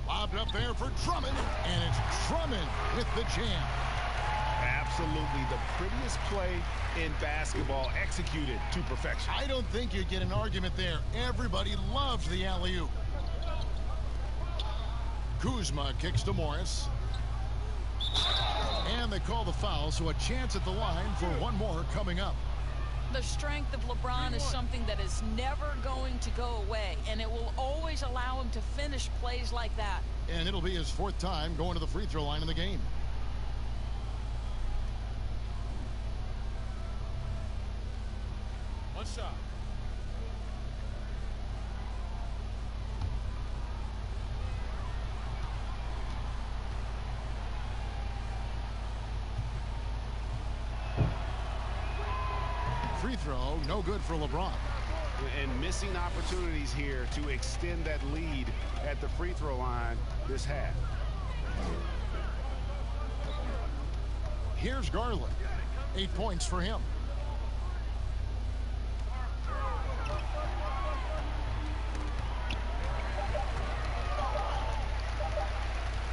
Lobbed up there for Drummond, and it's Drummond with the jam. Absolutely the prettiest play in basketball, executed to perfection. I don't think you get an argument there. Everybody loves the alley-oop. Kuzma kicks to Morris. And they call the foul, so a chance at the line for one more coming up. The strength of LeBron is something that is never going to go away, and it will always allow him to finish plays like that. And it'll be his 4th time going to the free throw line in the game. One shot. Free throw, no good for LeBron. And missing opportunities here to extend that lead at the free throw line this half. Here's Garland. 8 points for him.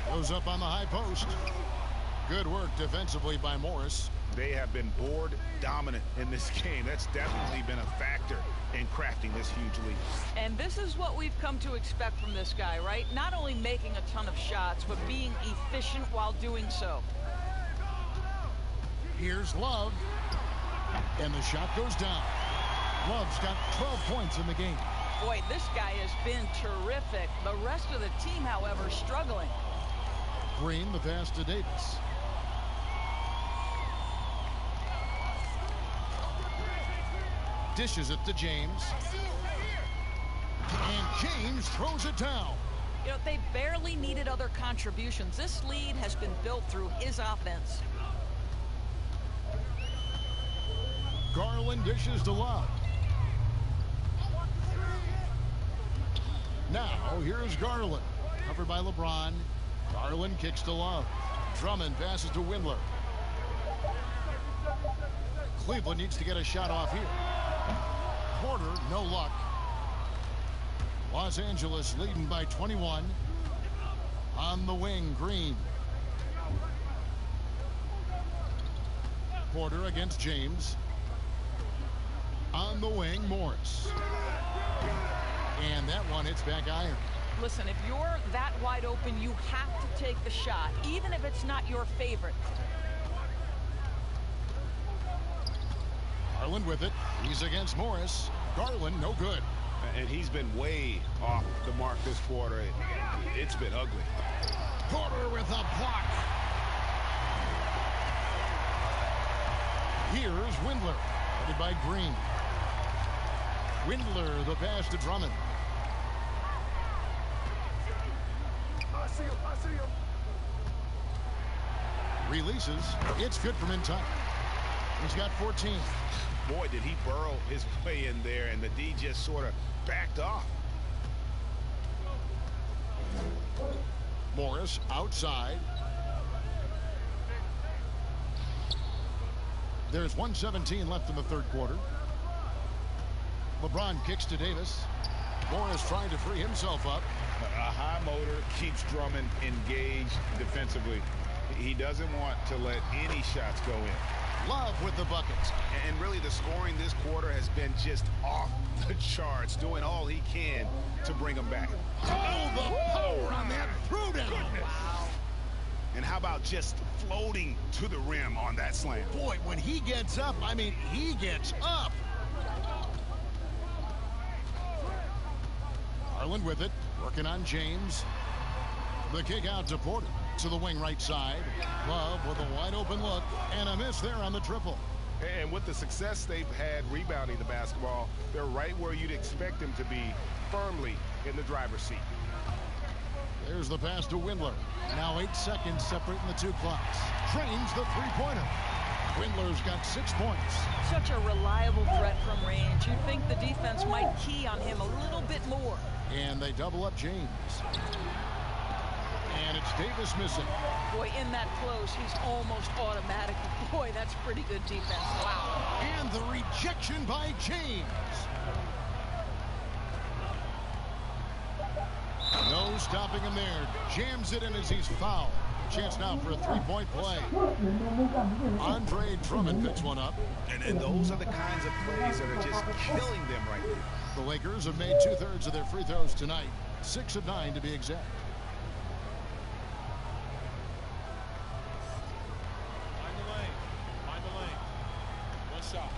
Goes up on the high post. Good work defensively by Morris. They have been board dominant in this game. That's definitely been a factor in crafting this huge lead. And this is what we've come to expect from this guy, right? Not only making a ton of shots, but being efficient while doing so. Here's Love. And the shot goes down. Love's got 12 points in the game. Boy, this guy has been terrific. The rest of the team, however, struggling. Green, the pass to Davis. Dishes it to James. And James throws it down. You know, they barely needed other contributions. This lead has been built through his offense. Garland dishes to Love. Now, here's Garland. Covered by LeBron. Garland kicks to Love. Drummond passes to Windler. Cleveland needs to get a shot off here. Porter, no luck. Los Angeles leading by 21. On the wing, Green. Porter against James. On the wing, Morris. And that one hits back iron. Listen, if you're that wide open, you have to take the shot, even if it's not your favorite. Garland with it. He's against Morris. Garland, no good. And he's been way off the mark this quarter. It's been ugly. Porter with a block. Here's Windler, headed by Green. Windler, the pass to Drummond. I see him. Releases. It's good from in time. He's got 14. Boy, did he burrow his way in there, and the D just sort of backed off. Morris outside. There's 1:17 left in the third quarter. LeBron kicks to Davis. Morris trying to free himself up. A high motor keeps Drummond engaged defensively. He doesn't want to let any shots go in. Love with the buckets. And really the scoring this quarter has been just off the charts, doing all he can to bring them back. Oh, the power on that throwdown. Wow. And how about just floating to the rim on that slam? Boy, when he gets up, I mean, he gets up. Garland with it, working on James. The kick out to Porter. To the wing right side. Love with a wide open look and a miss there on the triple. And with the success they've had rebounding the basketball, they're right where you'd expect them to be, firmly in the driver's seat. There's the pass to Windler. Now 8 seconds separating the two clocks. Trains the three-pointer. Windler's got 6 points. Such a reliable threat from range. You'd think the defense might key on him a little bit more. And they double up James. And it's Davis missing. Boy, in that close, he's almost automatic. Boy, that's pretty good defense. Wow. And the rejection by James. No stopping him there. Jams it in as he's fouled. Chance now for a three-point play. Andre Drummond picks one up. And those are the kinds of plays that are just killing them right now. The Lakers have made 2/3 of their free throws tonight. 6 of 9 to be exact. Find the lane. One shot.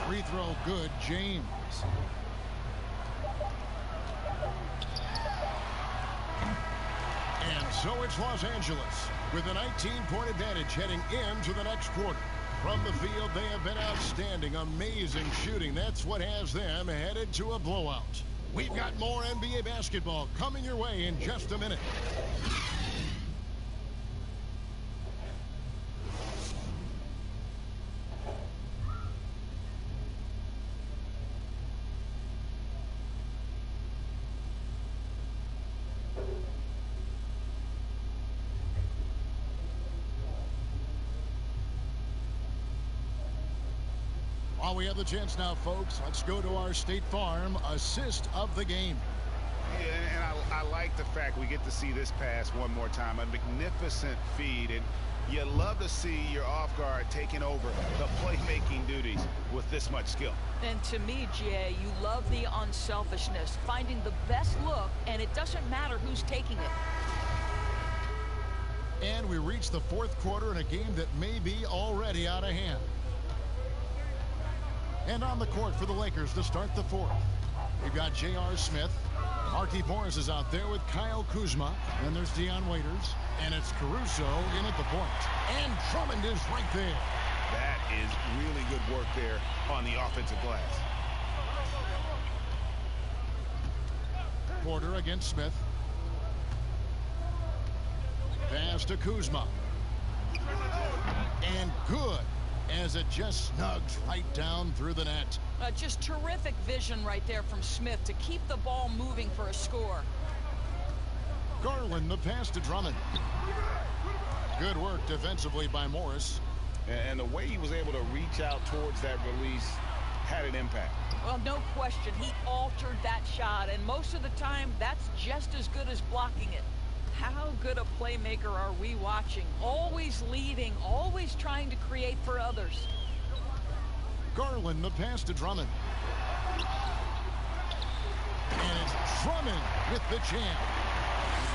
Free throw good, James. And so it's Los Angeles with a 19-point advantage heading into the next quarter. From the field, they have been outstanding, amazing shooting. That's what has them headed to a blowout. We've got more NBA basketball coming your way in just a minute. Well, we have the chance now, folks. Let's go to our State Farm assist of the game. Yeah, and I like the fact we get to see this pass one more time. A magnificent feed, and you love to see your off guard taking over the playmaking duties with this much skill. And to me, Jay, you love the unselfishness, finding the best look, and it doesn't matter who's taking it. And we reach the fourth quarter in a game that may be already out of hand. And on the court for the Lakers to start the fourth, we've got J.R. Smith. Markieff Morris is out there with Kyle Kuzma. Then there's Dion Waiters. And it's Caruso in at the point. And Drummond is right there. That is really good work there on the offensive glass. Porter against Smith. Pass to Kuzma. And good, as it just snugs right down through the net. Just terrific vision right there from Smith to keep the ball moving for a score. Garland, the pass to Drummond. Good work defensively by Morris. And the way he was able to reach out towards that release had an impact. Well, no question. He altered that shot, and most of the time, that's just as good as blocking it. How good a playmaker are we watching? Always leading, always trying to create for others. Garland, the pass to Drummond. And it's Drummond with the jam.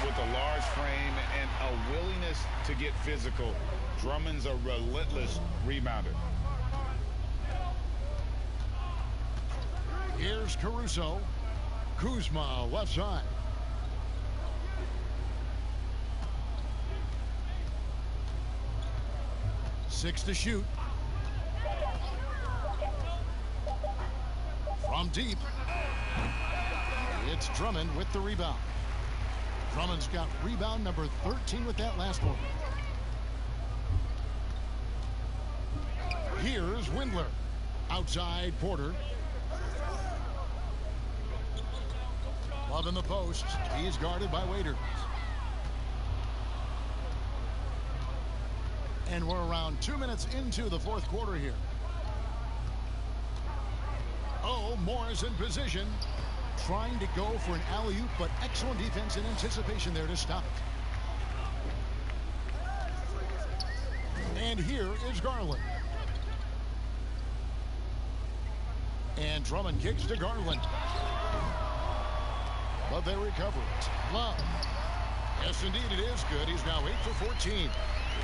With a large frame and a willingness to get physical, Drummond's a relentless rebounder. Here's Caruso. Kuzma, left side. Six to shoot. From deep. It's Drummond with the rebound. Drummond's got rebound number 13 with that last one. Here's Windler. Outside Porter. Love in the post. He's guarded by Waiters. And we're around 2 minutes into the fourth quarter here. Oh, Morris in position. Trying to go for an alley-oop, but excellent defense and anticipation there to stop it. And here is Garland. And Drummond kicks to Garland. But they recover it. Love. Yes, indeed, it is good. He's now 8 for 14.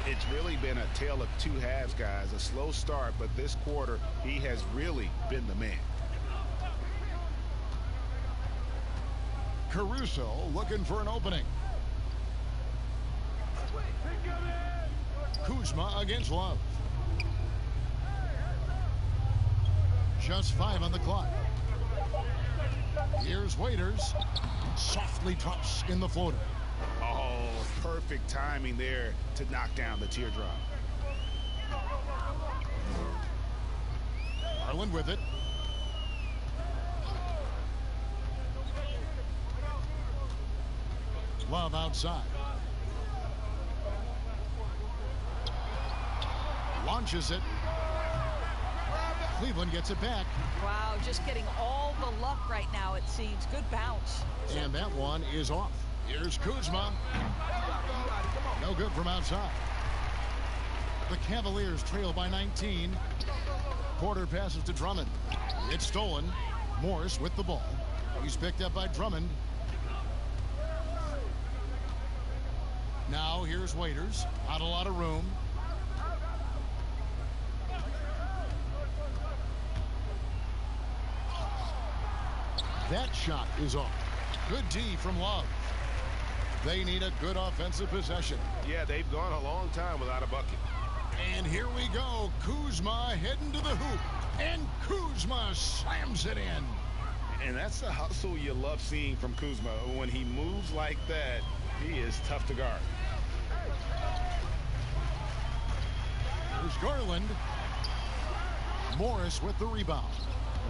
It's really been a tale of two halves, guys. A slow start, but this quarter, he has really been the man. Caruso looking for an opening. Kuzma against Love. Just 5 on the clock. Here's Waiters. Softly drops in the floater. Oh, perfect timing there to knock down the teardrop. Garland with it. Love outside. Launches it. Cleveland gets it back. Wow, just getting all the luck right now, it seems. Good bounce. And that one is off. Here's Kuzma. No good from outside. The Cavaliers trail by 19. Porter passes to Drummond. It's stolen. Morris with the ball. He's picked up by Drummond. Now here's Waiters. Not a lot of room. That shot is off. Good D from Love. They need a good offensive possession. Yeah, they've gone a long time without a bucket. And here we go. Kuzma heading to the hoop. And Kuzma slams it in. And that's the hustle you love seeing from Kuzma. When he moves like that, he is tough to guard. Here's Garland. Morris with the rebound.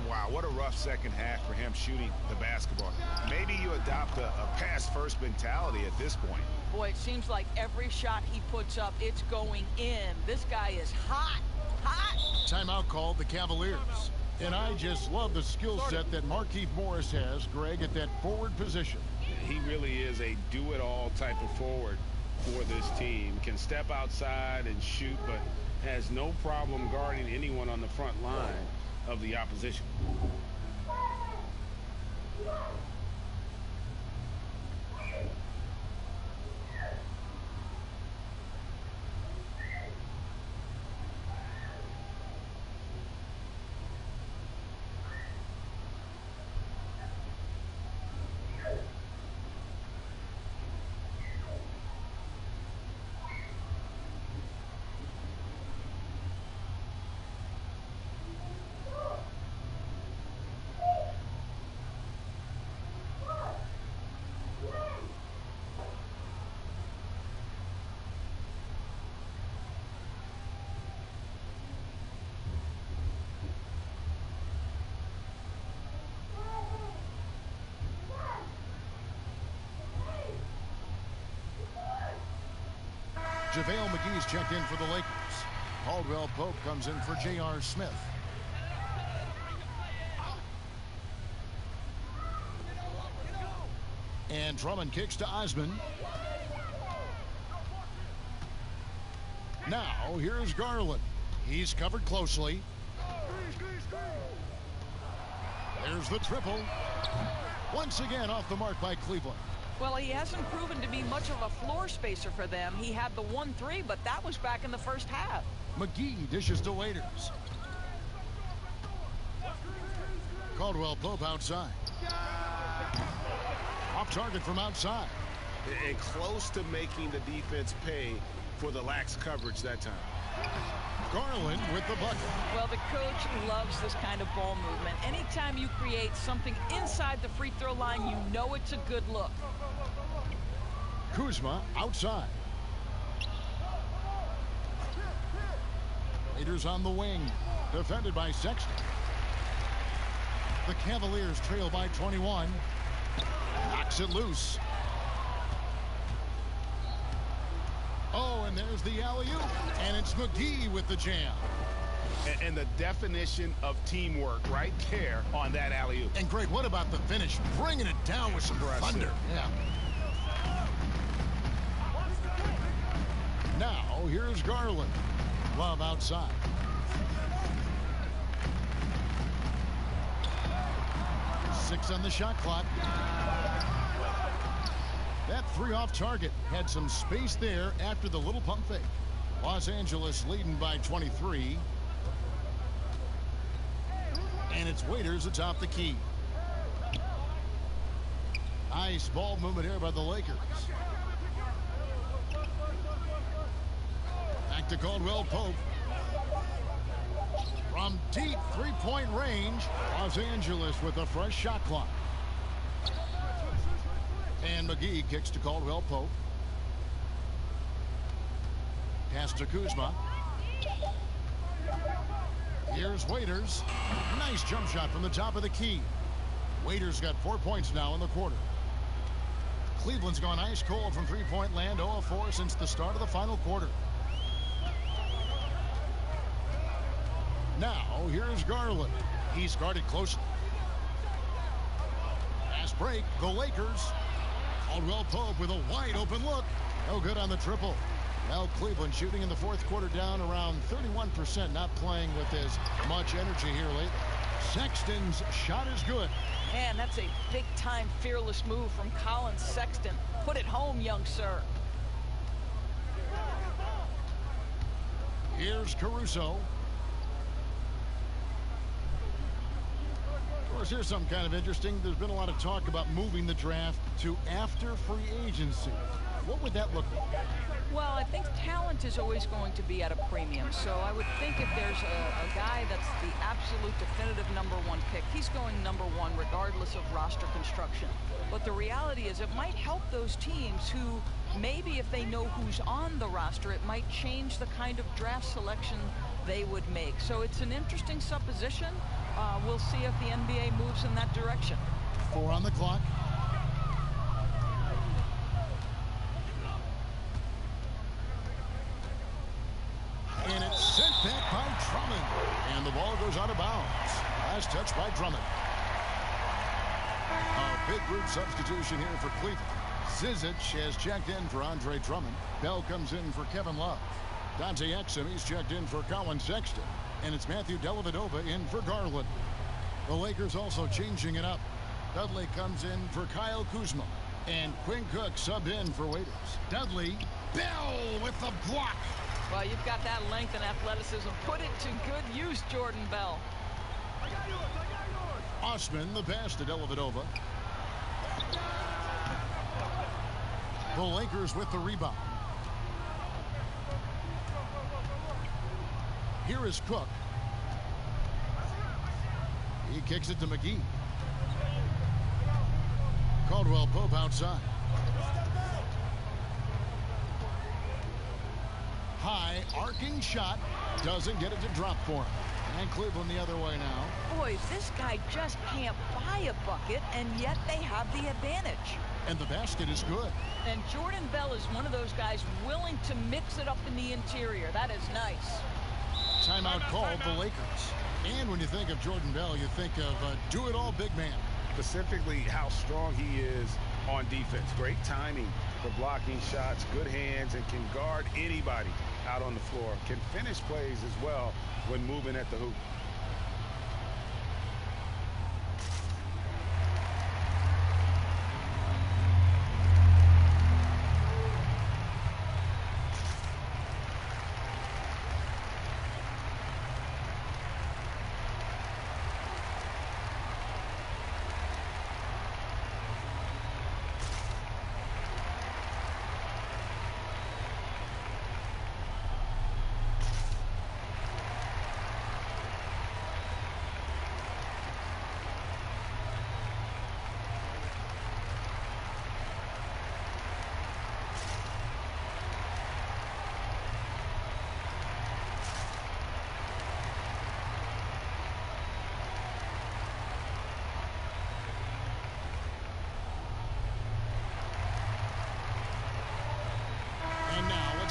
Wow, what a rough second half for him shooting the basketball. Maybe you adopt a pass-first mentality at this point. Boy, it seems like every shot he puts up, it's going in. This guy is hot, hot. Timeout called the Cavaliers. And I just love the skill set that Markieff Morris has, Greg, at that forward position. He really is a do-it-all type of forward for this team. Can step outside and shoot, but has no problem guarding anyone on the front line of the opposition. JaVale McGee's checked in for the Lakers. Caldwell Pope comes in for J.R. Smith. And Drummond kicks to Osman. Now here's Garland. He's covered closely. There's the triple. Once again off the mark by Cleveland. Well, he hasn't proven to be much of a floor spacer for them. He had the 1-3, but that was back in the first half. McGee dishes to Waiters. Caldwell Pope outside. Off target from outside. And close to making the defense pay for the lax coverage that time. Garland with the bucket. Well, the coach loves this kind of ball movement. Anytime you create something inside the free throw line, you know it's a good look. Kuzma outside. Waiters on the wing. Defended by Sexton. The Cavaliers trail by 21. Knocks it loose. Oh, and there's the alley-oop. And it's McGee with the jam. And the definition of teamwork right there on that alley-oop. And Greg, what about the finish? Bringing it down with some thunder. Yeah. Now, here's Garland. Love outside. Six on the shot clock. That three off target had some space there after the little pump fake. Los Angeles leading by 23. And it's Waiters atop the key. Nice ball movement here by the Lakers. Back to Caldwell Pope. From deep three-point range, Los Angeles with a fresh shot clock. And McGee kicks to Caldwell Pope. Pass to Kuzma. Here's Waiters. Nice jump shot from the top of the key. Waiters got 4 points now in the quarter. Cleveland's gone ice cold from three-point land, 0 of 4 since the start of the final quarter. Now, here's Garland. He's guarded closely. Fast break, the Lakers. Caldwell Pope with a wide open look. No good on the triple. Well, Cleveland shooting in the fourth quarter down around 31%, not playing with as much energy here lately. Sexton's shot is good. Man, that's a big-time fearless move from Colin Sexton. Put it home, young sir. Here's Caruso. Of course, here's something kind of interesting. There's been a lot of talk about moving the draft to after free agency. What would that look like? Well, I think talent is always going to be at a premium. So I would think if there's a guy that's the absolute definitive #1 pick, he's going #1 regardless of roster construction. But the reality is it might help those teams who maybe if they know who's on the roster, it might change the kind of draft selection they would make. So it's an interesting supposition. We'll see if the NBA moves in that direction. 4 on the clock. And it's sent back by Drummond. And the ball goes out of bounds. Last touch by Drummond. A big group substitution here for Cleveland. Zizic has checked in for Andre Drummond. Bell comes in for Kevin Love. Dante Exum, he's checked in for Colin Sexton. And it's Matthew Dellavedova in for Garland. The Lakers also changing it up. Dudley comes in for Kyle Kuzma. And Quinn Cook subbed in for Waiters. Dudley, Bell with the block. Well, you've got that length and athleticism. Put it to good use, Jordan Bell. Osman, the pass to Dellavedova. The Lakers with the rebound. Here is Cook. He kicks it to McGee. Caldwell Pope outside. High arcing shot. Doesn't get it to drop for him. And Cleveland the other way now. Boys, this guy just can't buy a bucket, and yet they have the advantage. And the basket is good. And Jordan Bell is one of those guys willing to mix it up in the interior. That is nice. Timeout called the Lakers. And when you think of Jordan Bell, you think of a do-it-all big man. Specifically how strong he is on defense. Great timing for blocking shots, good hands, and can guard anybody out on the floor. Can finish plays as well when moving at the hoop.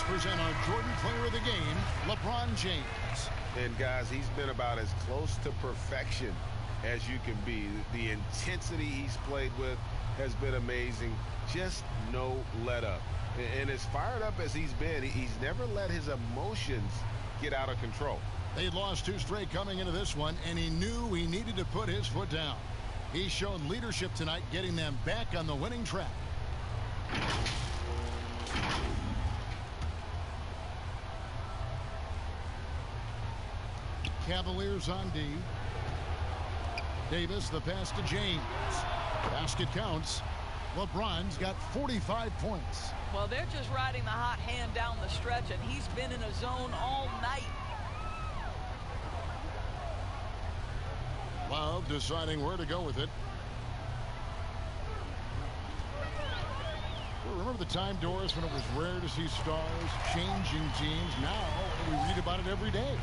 Present our Jordan Player of the Game, LeBron James. And guys, he's been about as close to perfection as you can be. The intensity he's played with has been amazing. Just no let up. And as fired up as he's been, he's never let his emotions get out of control. They'd lost 2 straight coming into this one, and he knew he needed to put his foot down. He's shown leadership tonight, getting them back on the winning track. Cavaliers on D. Davis, the pass to James. Basket counts. LeBron's got 45 points. Well, they're just riding the hot hand down the stretch, and he's been in a zone all night. Love deciding where to go with it. Well, remember the time, Doris, when it was rare to see stars changing teams? Now we read about it every day.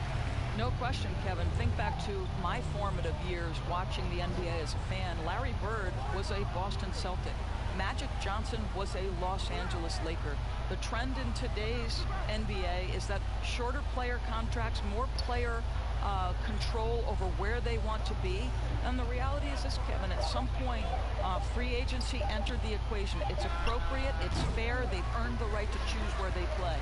No question, Kevin. Think back to my formative years watching the NBA as a fan. Larry Bird was a Boston Celtic. Magic Johnson was a Los Angeles Laker. The trend in today's NBA is that shorter player contracts, more player control over where they want to be. And the reality is this, Kevin, at some point, free agency entered the equation. It's appropriate, it's fair, they've earned the right to choose where they play.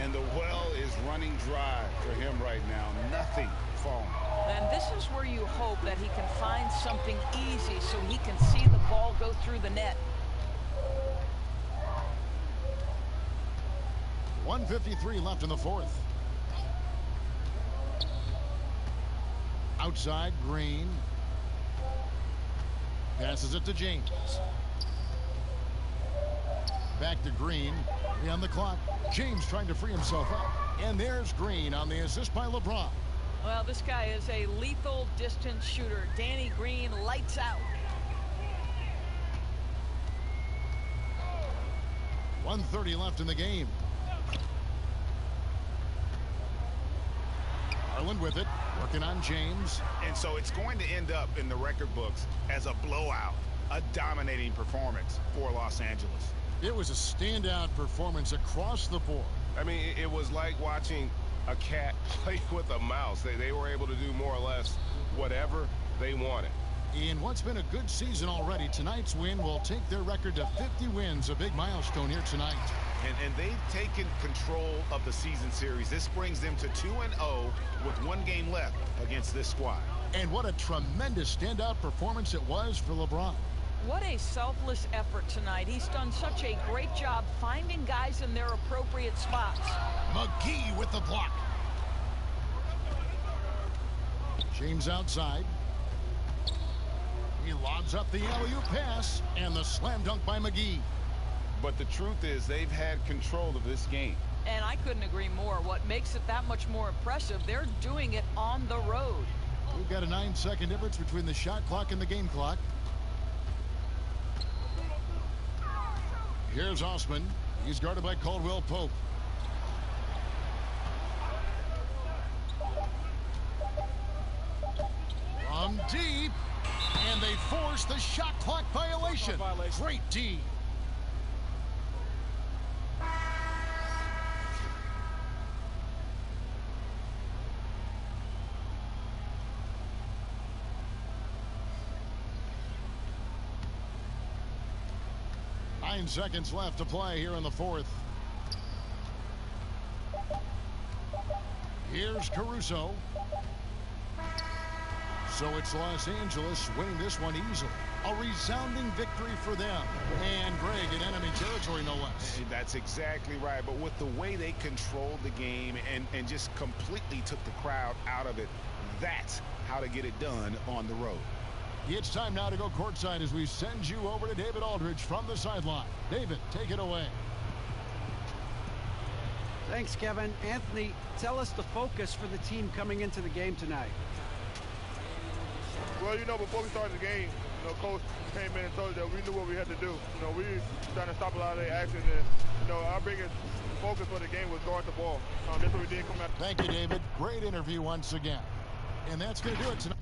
And the well is running dry for him right now. Nothing falling. And this is where you hope that he can find something easy so he can see the ball go through the net. 1:53 left in the fourth. Outside, Green. Passes it to James. Back to Green. On the clock. James trying to free himself up. And there's Green on the assist by LeBron. Well, this guy is a lethal distance shooter. Danny Green, lights out. 1:30 left in the game. Garland with it, working on James. And so it's going to end up in the record books as a blowout, a dominating performance for Los Angeles. It was a standout performance across the board. I mean, it was like watching a cat play with a mouse. They were able to do more or less whatever they wanted. In what's been a good season already, tonight's win will take their record to 50 wins, a big milestone here tonight. And they've taken control of the season series. This brings them to 2-0 with 1 game left against this squad. And what a tremendous standout performance it was for LeBron. What a selfless effort tonight. He's done such a great job finding guys in their appropriate spots. McGee with the block. James outside. He lobs up the alley-oop pass and the slam dunk by McGee. But the truth is they've had control of this game. And I couldn't agree more. What makes it that much more impressive, they're doing it on the road. We've got a 9-second difference between the shot clock and the game clock. Here's Osman. He's guarded by Caldwell Pope. From deep. And they force the shot clock violation. Great D. Nine seconds left to play here in the fourth. Here's Caruso. So it's Los Angeles winning this one easily. A resounding victory for them. And Greg in enemy territory, no less. That's exactly right. But with the way they controlled the game and just completely took the crowd out of it, that's how to get it done on the road. It's time now to go courtside as we send you over to David Aldridge from the sideline. David, take it away. Thanks, Kevin. Anthony, tell us the focus for the team coming into the game tonight. Well, before we started the game, Coach came in and told us that we knew what we had to do. We were trying to stop a lot of their action. And, our biggest focus for the game was guard the ball. That's what we did come out. Thank you, David. Great interview once again. And that's going to do it tonight.